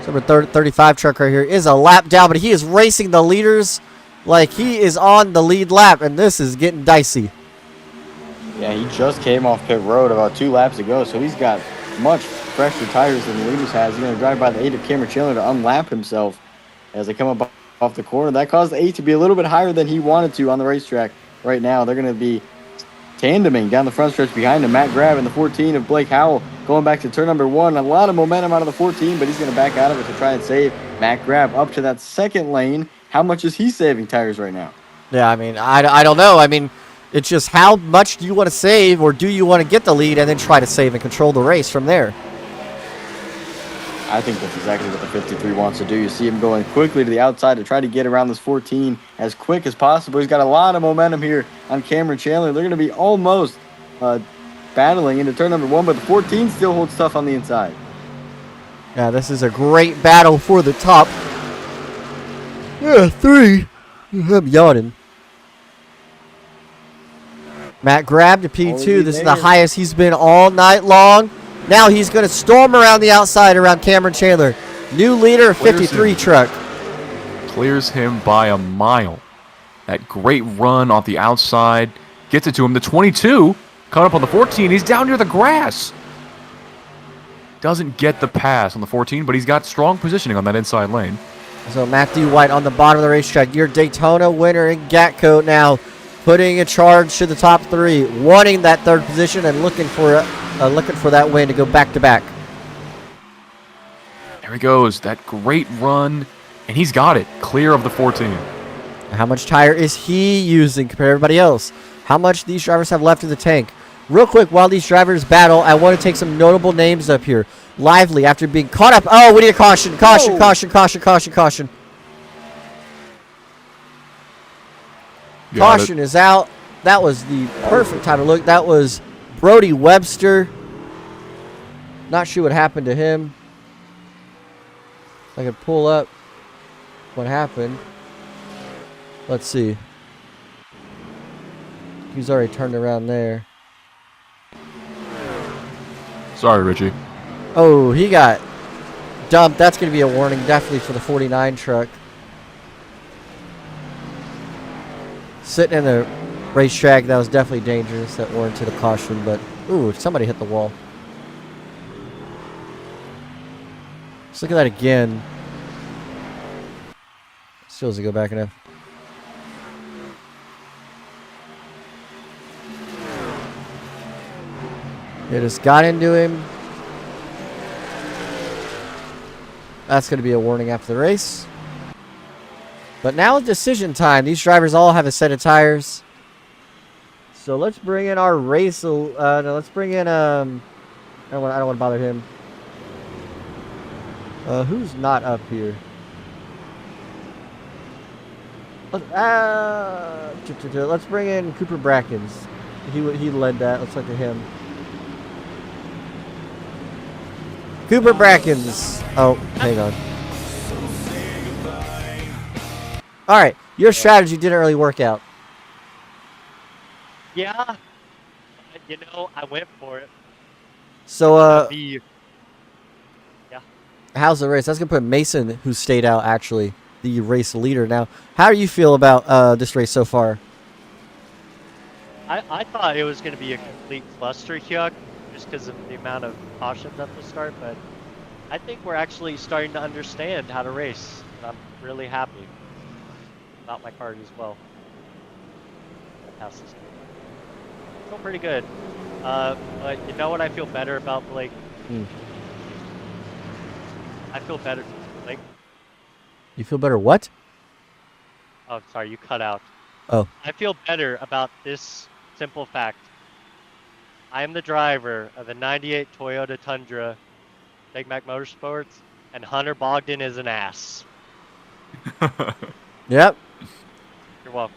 So number 35 truck right here is a lap down, but he is racing the leaders like he is on the lead lap, and this is getting dicey. Yeah, he just came off pit road about 2 laps ago, so he's got much fresher tires than the leaders has. He's going to drive by the 8 of Cameron Chandler to unlap himself as they come up off the corner. That caused the 8 to be a little bit higher than he wanted to on the racetrack. Right now, they're going to be tandeming down the front stretch behind him. Matt Grabb in the 14 of Blake Howell going back to turn number 1. A lot of momentum out of the 14, but he's going to back out of it to try and save Matt Grabb up to that second lane. how much is he saving tires right now? Yeah, I mean, I don't know. I mean, it's just how much do you want to save, or do you want to get the lead and then try to save and control the race from there? I think that's exactly what the 53 wants to do. You see him going quickly to the outside to try to get around this 14 as quick as possible. He's got a lot of momentum here on Cameron Chandler. They're going to be almost battling into turn number 1, but the 14 still holds tough on the inside. Yeah, this is a great battle for the top. Yeah, 3. I'm yawning. Matt grabbed a P2. This is the highest he's been all night long. Now he's going to storm around the outside around Cameron Chandler. New leader, 53 truck. Clears him by a mile. That great run off the outside gets it to him. The 22 caught up on the 14. He's down near the grass. Doesn't get the pass on the 14, but he's got strong positioning on that inside lane. So Matthew White on the bottom of the racetrack. Your Daytona winner in Gatco now putting a charge to the top 3, wanting that 3rd position and looking for that win to go back to back. There he goes. That great run, and he's got it clear of the 14. How much tire is he using compared to everybody else? How much these drivers have left in the tank? Real quick, while these drivers battle, I want to take some notable names up here. Lively, after being caught up. Oh, we need a caution. Caution, caution, caution, caution, caution. Caution is out. That was the perfect time to look. That was Brody Webster. Not sure what happened to him. I could pull up what happened. Let's see. He's already turned around there. Sorry, Richie. Oh, he got dumped. That's going to be a warning, definitely, for the 49 truck. Sitting in the racetrack, that was definitely dangerous. That warranted a caution, but ooh, somebody hit the wall. Let's look at that again. Still doesn't go back enough. They just got into him. That's going to be a warning after the race. But now it's decision time. These drivers all have a set of tires. So let's bring in our race. No, let's bring in I don't want to bother him. Who's not up here? Let's bring in Cooper Brackens. He led that. Let's look at him. Cooper Brackens. Oh, hang on. All right, your strategy didn't really work out. Yeah, you know, I went for it. So, yeah. How's the race? That's gonna put Mason, who stayed out, actually the race leader now. How do you feel about this race so far? I thought it was going to be a complete cluster yuck just because of the amount of cautions at the start, but I think we're actually starting to understand how to race. I'm really happy about my car as well. Pass this. I feel pretty good. But you know what I feel better about, Blake? I feel better, Blake. You feel better what? Oh, sorry, you cut out. Oh. I feel better about this simple fact. I am the driver of the 98 Toyota Tundra, Big Mac Motorsports, and Hunter Bogdan is an ass. Yep. You're welcome.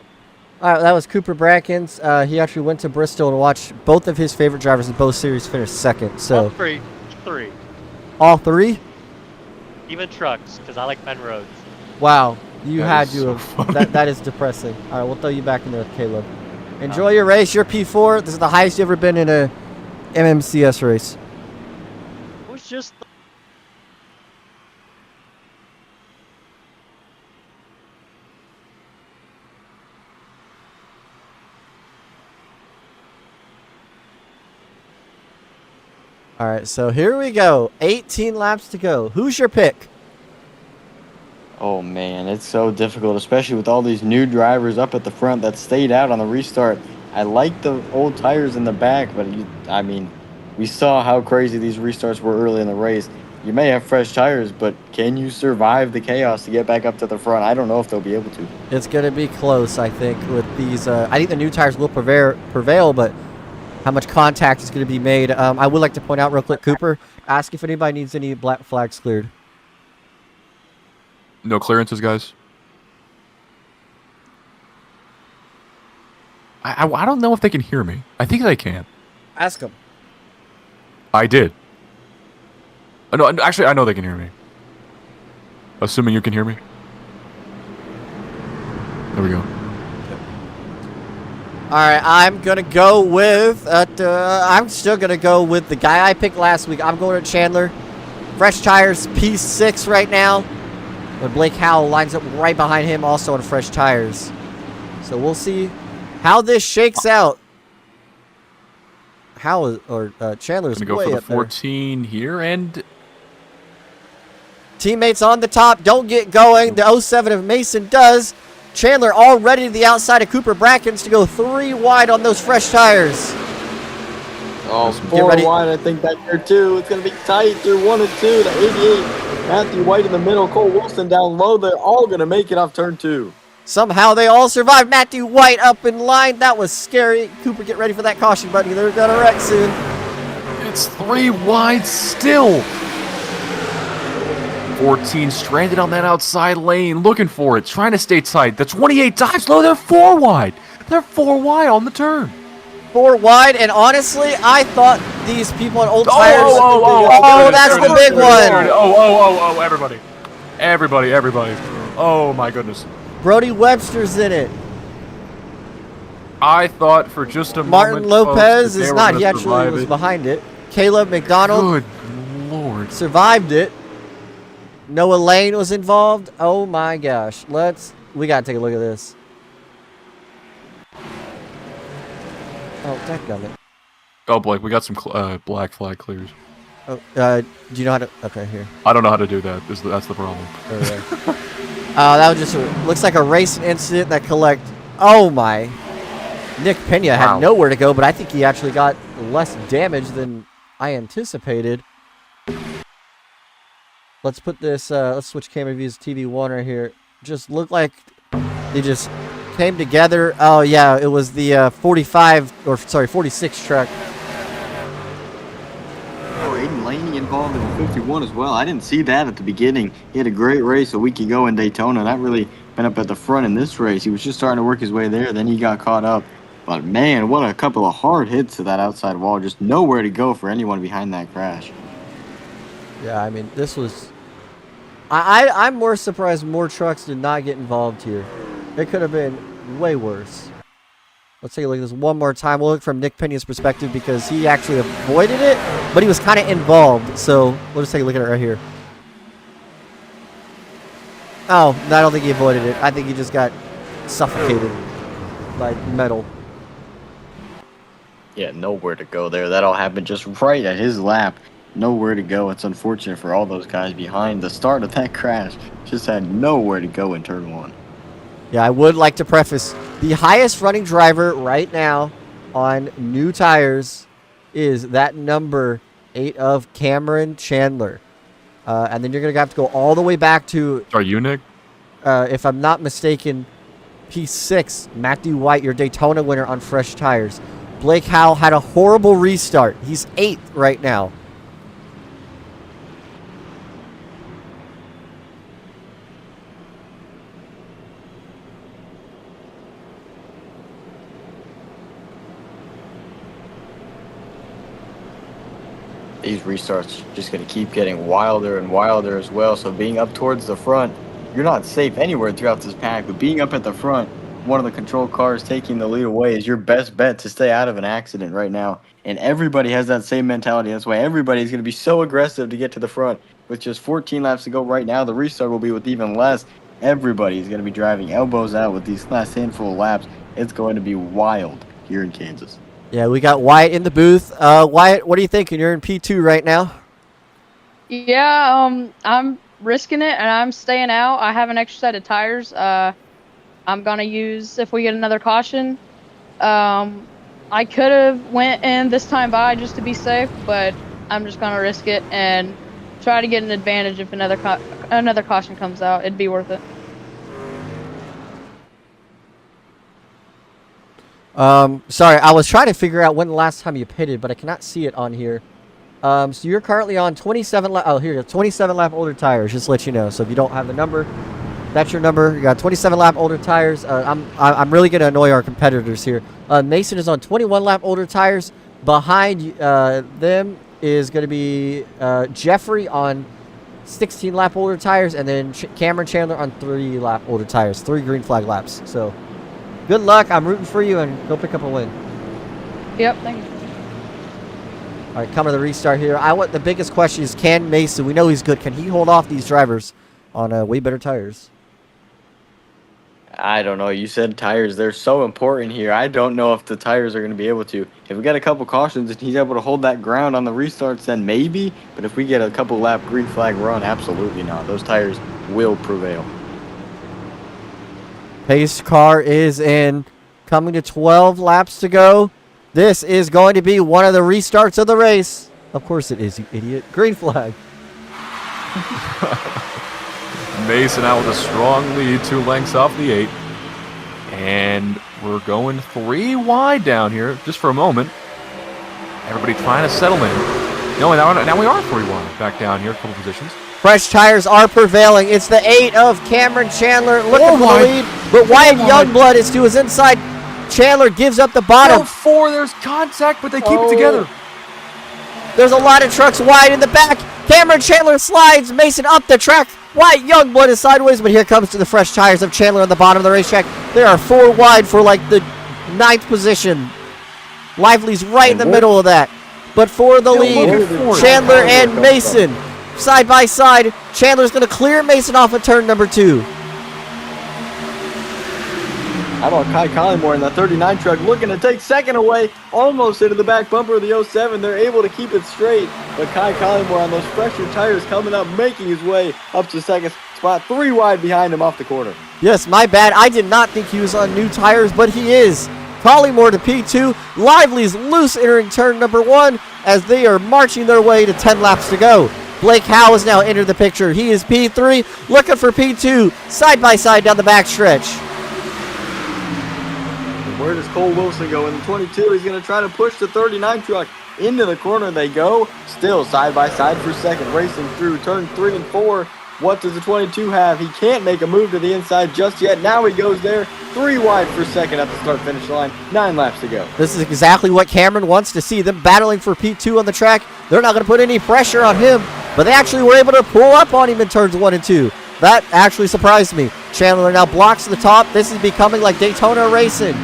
All right, that was Cooper Brackens. He actually went to Bristol and watched both of his favorite drivers in both series finish second. So All three. All three? Even trucks, because I like Ben Rhodes. Wow, you That had is to so have. funny. That is depressing. All right, we'll throw you back in there with Caleb. Enjoy your race. You're P4. This is the highest you've ever been in a MMCS race. It was just. All right, so here we go. 18 laps to go. Who's your pick? Oh man, it's so difficult, especially with all these new drivers up at the front that stayed out on the restart. I like the old tires in the back, but I mean, we saw how crazy these restarts were early in the race. you may have fresh tires, but can you survive the chaos to get back up to the front? I don't know if they'll be able to. It's going to be close, I think, with these. I think the new tires will prevail, but how much contact is going to be made. I would like to point out real quick, Cooper, ask if anybody needs any black flags cleared. No clearances, guys. I don't know if they can hear me. I think they can. Ask them. I did. No, actually, I know they can hear me. Assuming you can hear me. There we go. All right, I'm going to go with, I'm still going to go with the guy I picked last week. I'm going to Chandler. Fresh tires, P6 right now. But Blake Howell lines up right behind him also on fresh tires. So we'll see how this shakes out. Chandler's gonna go way for the up there. 14 here, and Teammates on the top don't get going. The 07 of Mason does. Chandler already to the outside of Cooper Brackens to go 3 wide on those fresh tires. Oh, 4 wide, I think, back there, too. It's going to be tight through 1 and 2. The 88, Matthew White in the middle, Cole Wilson down low. They're all going to make it off turn 2. Somehow they all survived. Matthew White up in line. That was scary. Cooper, get ready for that caution button. They're going to wreck soon. it's 3 wide still. 14 stranded on that outside lane, looking for it, trying to stay tight. The 28 dives low. They're 4 wide. They're 4 wide on the turn. 4 wide, and honestly, I thought these people on old tires. That's the big one. Everybody. Oh my goodness. Brody Webster's in it. I thought for just a Martin moment. Lopez is not. He actually was behind it. Caleb McDonald. Good Lord. Survived it. Noah Lane was involved. Oh my gosh. We gotta take a look at this. Oh, dadgummit. Oh, Blake, we got some black flag clears. Oh, do you know how to? Okay, here. I don't know how to do that. That's the problem. That was just looks like a racing incident that collect. Oh my. Nick Pena had nowhere to go, but I think he actually got less damage than I anticipated. Let's put this. Let's switch camera views to TV1 right here. Just looked like they just came together. Oh yeah, it was the 46 truck. Oh, Aiden Laney involved in the 51 as well. I didn't see that at the beginning. He had a great race a week ago in Daytona. Not really been up at the front in this race. He was just starting to work his way there. Then he got caught up. But man, what a couple of hard hits to that outside wall. Just nowhere to go for anyone behind that crash. Yeah, I mean, this was. I'm more surprised more trucks did not get involved here. It could have been way worse. Let's take a look at this one more time. We'll look from Nick Pena's perspective because he actually avoided it, but he was kind of involved. So we'll just take a look at it right here. Oh, I don't think he avoided it. I think he just got suffocated by metal. Yeah, nowhere to go there. That all happened just right at his lap. Nowhere to go. It's unfortunate for all those guys behind. The start of that crash just had nowhere to go in turn 1. Yeah, I would like to preface, the highest running driver right now on new tires is that number 8 of Cameron Chandler. And then you're going to have to go all the way back to... Are you, Nick? If I'm not mistaken, P6, Matthew White, your Daytona winner on fresh tires. Blake Howell had a horrible restart. He's 8th right now. These restarts just going to keep getting wilder and wilder as well. So being up towards the front, you're not safe anywhere throughout this pack. But being up at the front, one of the control cars taking the lead away is your best bet to stay out of an accident right now. And everybody has that same mentality. That's why everybody's going to be so aggressive to get to the front. With just 14 laps to go right now, the restart will be with even less. Everybody's going to be driving elbows out with these last handful of laps. It's going to be wild here in Kansas. Yeah, we got Wyatt in the booth. Wyatt, what are you thinking? You're in P2 right now. Yeah, I'm risking it, and I'm staying out. I have an extra set of tires. I'm going to use, if we get another caution, I could have went in this time by just to be safe, but I'm just going to risk it and try to get an advantage if another caution comes out. It'd be worth it. Sorry, I was trying to figure out when the last time you pitted, but I cannot see it on here. So you're currently on 27 lap. Oh, here you go. 27 lap older tires. Just to let you know. So if you don't have the number, that's your number. You got 27 lap older tires. I'm really gonna annoy our competitors here. Mason is on 21 lap older tires. Behind them is gonna be Jeffrey on 16 lap older tires, and then Cameron Chandler on 3 lap older tires. 3 green flag laps. So good luck. I'm rooting for you, and go pick up a win. Yep, thank you. All right, coming to the restart here. The biggest question is, can Mason, we know he's good, can he hold off these drivers on way better tires? I don't know. You said tires. They're so important here. I don't know if the tires are going to be able to. If we get a couple cautions and he's able to hold that ground on the restarts, then maybe. But if we get a couple lap green flag run, absolutely not. Those tires will prevail. Pace car is in. Coming to 12 laps to go. This is going to be one of the restarts of the race. Of course it is, you idiot. Green flag. Mason out with a strong lead, 2 lengths off the 8. And we're going 3 wide down here, just for a moment. Everybody trying to settle in. No, now we are 3 wide back down here, a couple positions. Fresh tires are prevailing. It's the 8 of Cameron Chandler looking for the lead. But Wyatt Youngblood is to his inside. Chandler gives up the bottom. 4, there's contact, but they keep it together. There's a lot of trucks wide in the back. Cameron Chandler slides Mason up the track. Wyatt Youngblood is sideways, but here comes to the fresh tires of Chandler on the bottom of the racetrack. They are 4 wide for like the 9th position. Lively's right in the middle of that. But for the lead, Chandler and Mason side by side. Chandler's going to clear Mason off of turn number 2. How about Kai Collymore in the 39 truck looking to take second away, almost into the back bumper of the 07. They're able to keep it straight, but Kai Collymore on those fresher tires coming up, making his way up to second spot, 3 wide behind him off the corner. Yes, my bad. I did not think he was on new tires, but he is. Collymore to P2. Lively's loose entering turn number 1 as they are marching their way to 10 laps to go. Blake Howe has now entered the picture. He is P3, looking for P2, side by side down the backstretch. Where does Cole Wilson go? In the 22, he's going to try to push the 39 truck into the corner. They go. Still side by side for second, racing through turn 3 and 4. What does the 22 have? He can't make a move to the inside just yet. Now he goes there. 3 wide for second at the start-finish line. 9 laps to go. This is exactly what Cameron wants to see. Them battling for P2 on the track. They're not going to put any pressure on him, but they actually were able to pull up on him in turns 1 and 2. That actually surprised me. Chandler now blocks the top. This is becoming like Daytona racing.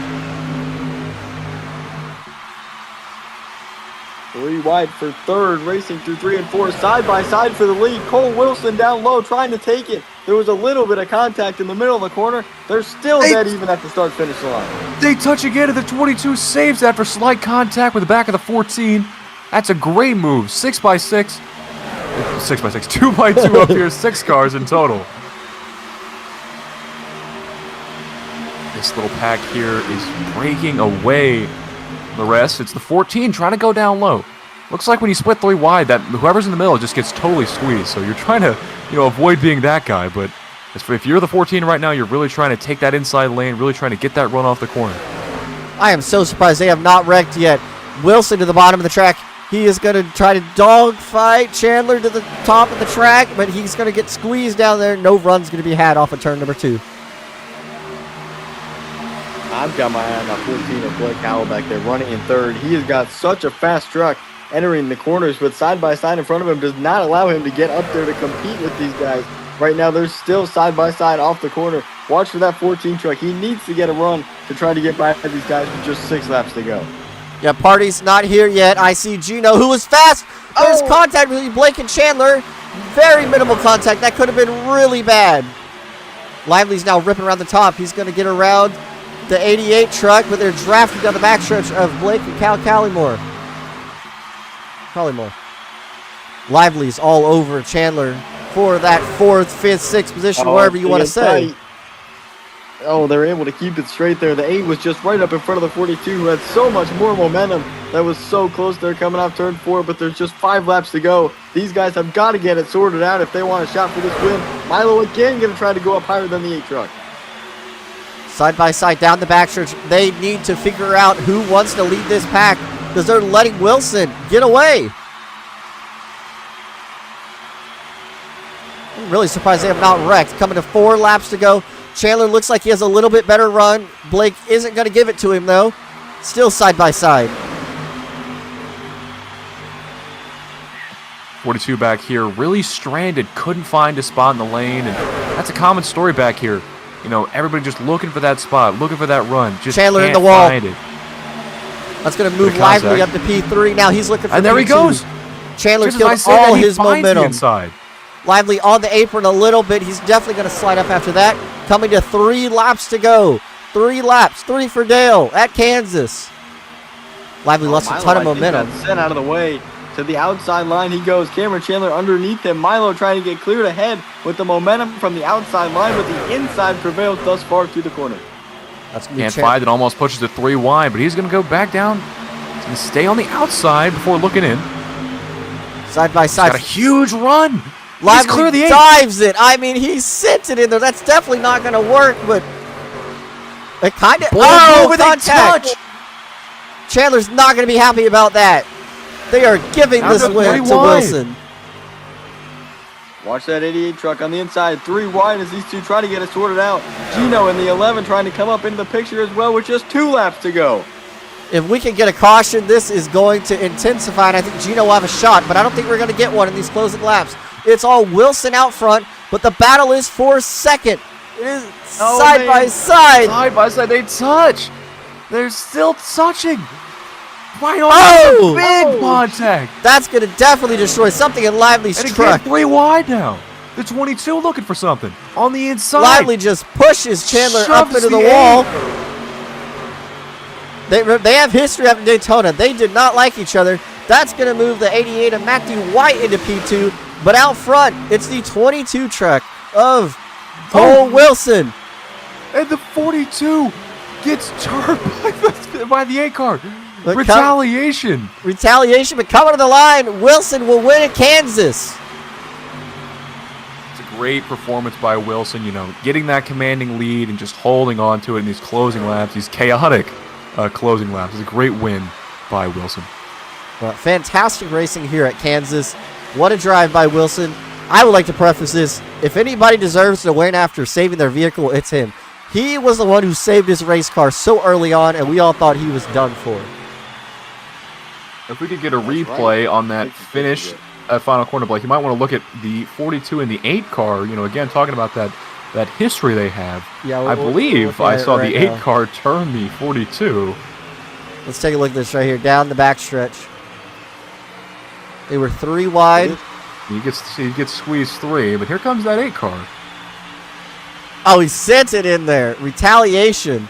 3 wide for third, racing through 3 and 4, side by side for the lead. Cole Wilson down low trying to take it. There was a little bit of contact in the middle of the corner. They're still dead even at the start-finish line. They touch again, and the 22 saves after slight contact with the back of the 14. That's a great move. 6 by 6. 6 by 6. 2 by 2 up here. 6 cars in total. This little pack here is breaking away the rest. It's the 14 trying to go down low. Looks like when you split 3 wide, that whoever's in the middle just gets totally squeezed. So you're trying to, avoid being that guy. But if you're the 14 right now, you're really trying to take that inside lane, really trying to get that run off the corner. I am so surprised they have not wrecked yet. Wilson to the bottom of the track. He is going to try to dogfight Chandler to the top of the track, but he's going to get squeezed down there. No run's going to be had off of turn number 2. I've got my eye on that 14 of Blake Howell back there running in third. He has got such a fast truck entering the corners, but side by side in front of him does not allow him to get up there to compete with these guys. Right now, they're still side by side off the corner. Watch for that 14 truck. He needs to get a run to try to get by these guys with just 6 laps to go. Yeah, Party's not here yet. I see Gino, who was fast. There's contact between Blake and Chandler. Very minimal contact. That could have been really bad. Lively's now ripping around the top. He's going to get around the 88 truck, but they're drafting down the backstretch of Blake and Cal Collymore. Lively's all over Chandler for that 4th, 5th, 6th position, wherever you want to say. Tight. Oh, they're able to keep it straight there. The 8 was just right up in front of the 42, who had so much more momentum. That was so close. They're coming off turn 4, but there's just 5 laps to go. These guys have got to get it sorted out if they want a shot for this win. Milo again going to try to go up higher than the 8 truck. Side by side down the backstretch. They need to figure out who wants to lead this pack because they're letting Wilson get away. I'm really surprised they have not wrecked. Coming to 4 laps to go. Chandler looks like he has a little bit better run. Blake isn't going to give it to him, though. Still side by side. 42 back here, really stranded, couldn't find a spot in the lane, and that's a common story back here. You know, everybody just looking for that spot, looking for that run. Just Chandler in can't the wall. find it. That's going to move Lively up to P3. Now he's looking for and there P2. He goes. Chandler Just killed as I said all that, he his finds the momentum. inside. Lively on the apron a little bit. He's definitely going to slide up after that. Coming to 3 laps to go. 3 laps. 3 for Dale at Kansas. Lively lost a ton of momentum. Sent out of the way. To the outside line he goes. Cameron Chandler underneath him. Milo trying to get cleared ahead with the momentum from the outside line, but the inside prevails thus far through the corner. That's Can't find it, almost pushes it 3 wide, but he's going to go back down. He's going to stay on the outside before looking in. Side by side. He's got a huge run. Lively clear the 8. dives it. I mean, he sent it in there. That's definitely not going to work, but it kind of. Oh, contact. Chandler's not going to be happy about that. They are giving this win to Wilson. Watch that 88 truck on the inside. 3 wide as these two try to get it sorted out. Gino in the 11 trying to come up into the picture as well with just 2 laps to go. If we can get a caution, this is going to intensify, and I think Gino will have a shot, but I don't think we're going to get one in these closing laps. It's all Wilson out front, but the battle is for second. It is side by side. Side by side, they touch. They're still touching. Big contact. That's going to definitely destroy something in Lively's truck. 3 wide now. The 22 looking for something on the inside. Lively just pushes Chandler up into the wall. They have history up in Daytona. They did not like each other. That's going to move the 88 of Matthew White into P2. But out front, it's the 22 truck of Cole Wilson. And the 42 gets turned by the 8 car. But Retaliation, but coming to the line, Wilson will win at Kansas. It's a great performance by Wilson, you know, getting that commanding lead and just holding on to it in these closing laps, these chaotic closing laps. It's a great win by Wilson. Well, fantastic racing here at Kansas. What a drive by Wilson. I would like to preface this. If anybody deserves to win after saving their vehicle, it's him. He was the one who saved his race car so early on, and we all thought he was done for. If we could get a replay on that finish at final corner, Blake, you might want to look at the 42 and the 8 car. You know, again, talking about that history they have. Yeah, I believe I saw the 8 car turn the 42. Let's take a look at this right here, down the backstretch. They were 3 wide. He gets squeezed 3, but here comes that 8 car. Oh, he sent it in there. Retaliation.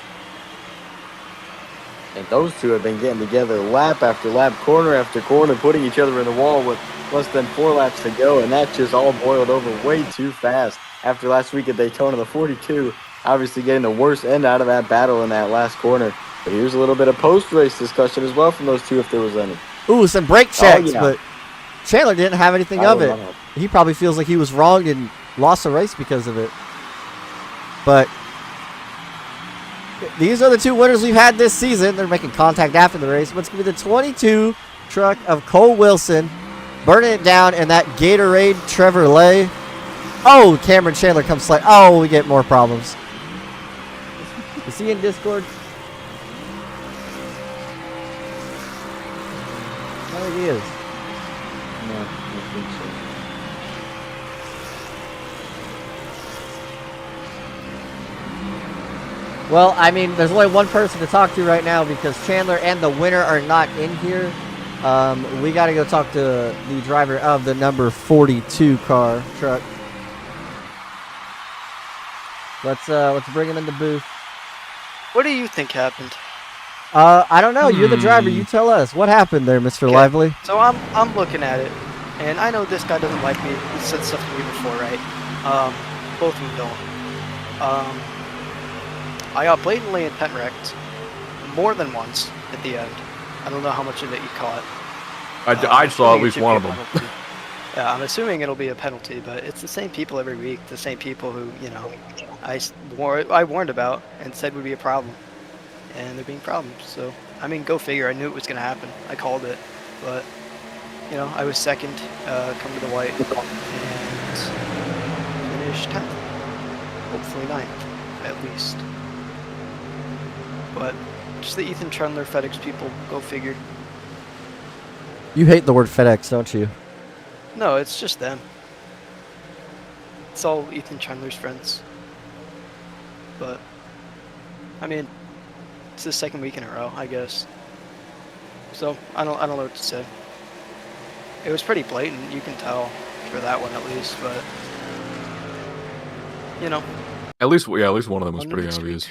And those two have been getting together lap after lap, corner after corner, putting each other in the wall with less than 4 laps to go, and that just all boiled over way too fast. After last week at Daytona, the 42 obviously getting the worst end out of that battle in that last corner. But here's a little bit of post-race discussion as well from those two if there was any. Ooh, some brake checks, but Chandler didn't have anything of it. He probably feels like he was wronged and lost the race because of it. But these are the 2 winners we've had this season. They're making contact after the race. But it's going to be the 22 truck of Cole Wilson burning it down in that Gatorade Chevrolet. Oh, Cameron Chandler comes slide. Oh, we get more problems. Is he in Discord? I think he is. No, I don't think so. Well, I mean, there's only one person to talk to right now because Chandler and the winner are not in here. We got to go talk to the driver of the number 42 truck. Let's bring him in the booth. What do you think happened? I don't know. You're the driver. You tell us. What happened there, Mr. Lively? So I'm looking at it, and I know this guy doesn't like me. He said stuff to me before, right? Both of them don't. I got blatantly intent wrecked more than once at the end. I don't know how much of it you caught. I saw at least one of them. Yeah, I'm assuming it'll be a penalty, but it's the same people every week, the same people who, I warned about and said would be a problem. And they're being problems, so, I mean, go figure. I knew it was going to happen. I called it, but, I was second, come to the white, and finished 10th. Hopefully 9th, at least. But, just the Ethan Trundler FedEx people, go figure. You hate the word FedEx, don't you? No, it's just them. It's all Ethan Chandler's friends. But, I mean, it's the second week in a row, I guess. So, I don't know what to say. It was pretty blatant, you can tell, for that one at least, but, At least one of them was pretty obvious.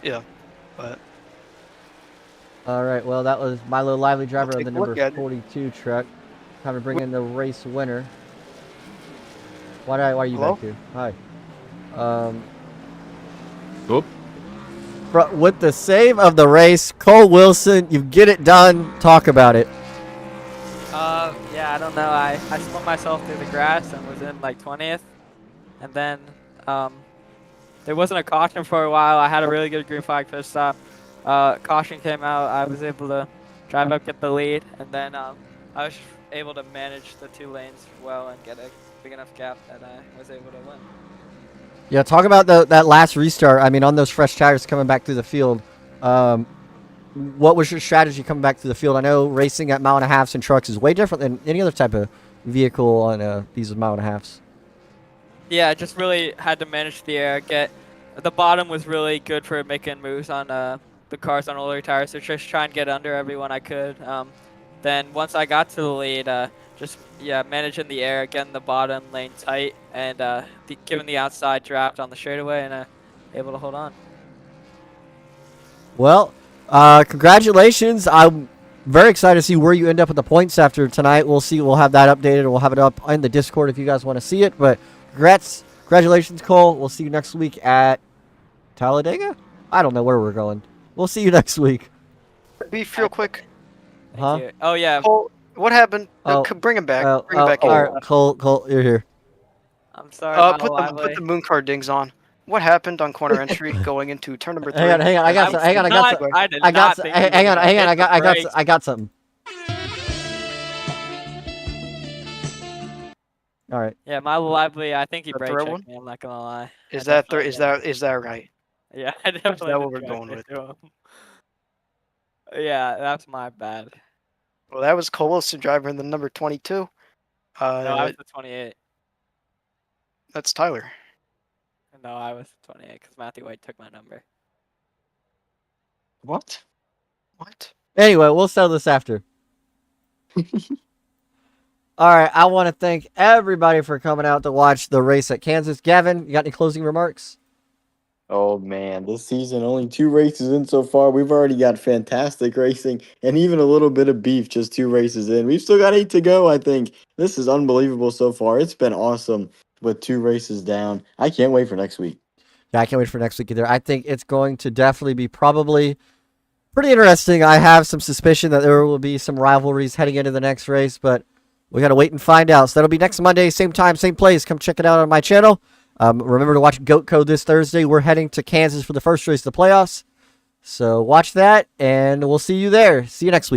Yeah, but... All right, well, that was Milo Lively, driver of take the a look number at it. 42 truck. Time to bring in the race winner. Why are you Hello? back here? Hi. Oop. With the save of the race, Cole Wilson, you get it done. Talk about it. Yeah, I don't know. I spun myself through the grass and was in like 20th. And then there wasn't a caution for a while. I had a really good green flag pit stop. Caution came out. I was able to drive up, get the lead, and then I was able to manage the 2 lanes well and get a big enough gap that I was able to win. Yeah, talk about that last restart. I mean, on those fresh tires coming back through the field. What was your strategy coming back through the field? I know racing at 1.5 miles in trucks is way different than any other type of vehicle on these 1.5 miles. Yeah, I just really had to manage the air. The bottom was really good for making moves on the cars on older tires, so just try and get under everyone I could. Then once I got to the lead, managing the air, getting the bottom lane tight, and giving the outside draft on the straightaway, and able to hold on. Well, congratulations. I'm very excited to see where you end up with the points after tonight. We'll see. We'll have that updated. We'll have it up in the Discord if you guys want to see it. But congratulations, Cole. We'll see you next week at Talladega? I don't know where we're going. We'll see you next week. Beef real quick. Huh? Oh, yeah. Cole, what happened? Oh, Bring him back. Bring him back in. All right, Cole, you're here. I'm sorry. Put the moon car dings on. What happened on corner entry going into turn number 3? Hang on. I got something. All right. Yeah, my lively. I think he The brake throw checked one? me. I'm not gonna lie. Is that right? Yeah, I definitely. Is that what did we're check going it with? to him. Yeah, that's my bad. Well, that was Cole Wilson driver in the number 22. No, I was the 28. That's Tyler. No, I was the 28 because Matthew White took my number. What? Anyway, we'll settle this after. All right, I want to thank everybody for coming out to watch the race at Kansas. Gavin, you got any closing remarks? Oh man, this season only 2 races in so far. We've already got fantastic racing and even a little bit of beef just 2 races in. We've still got 8 to go, I think. This is unbelievable so far. It's been awesome with 2 races down. I can't wait for next week. Yeah, I can't wait for next week either. I think it's going to definitely be probably pretty interesting. I have some suspicion that there will be some rivalries heading into the next race, but we got to wait and find out. So that'll be next Monday, same time, same place. Come check it out on my channel. Remember to watch Gatco this Thursday. We're heading to Kansas for the first race of the playoffs. So watch that, and we'll see you there. See you next week.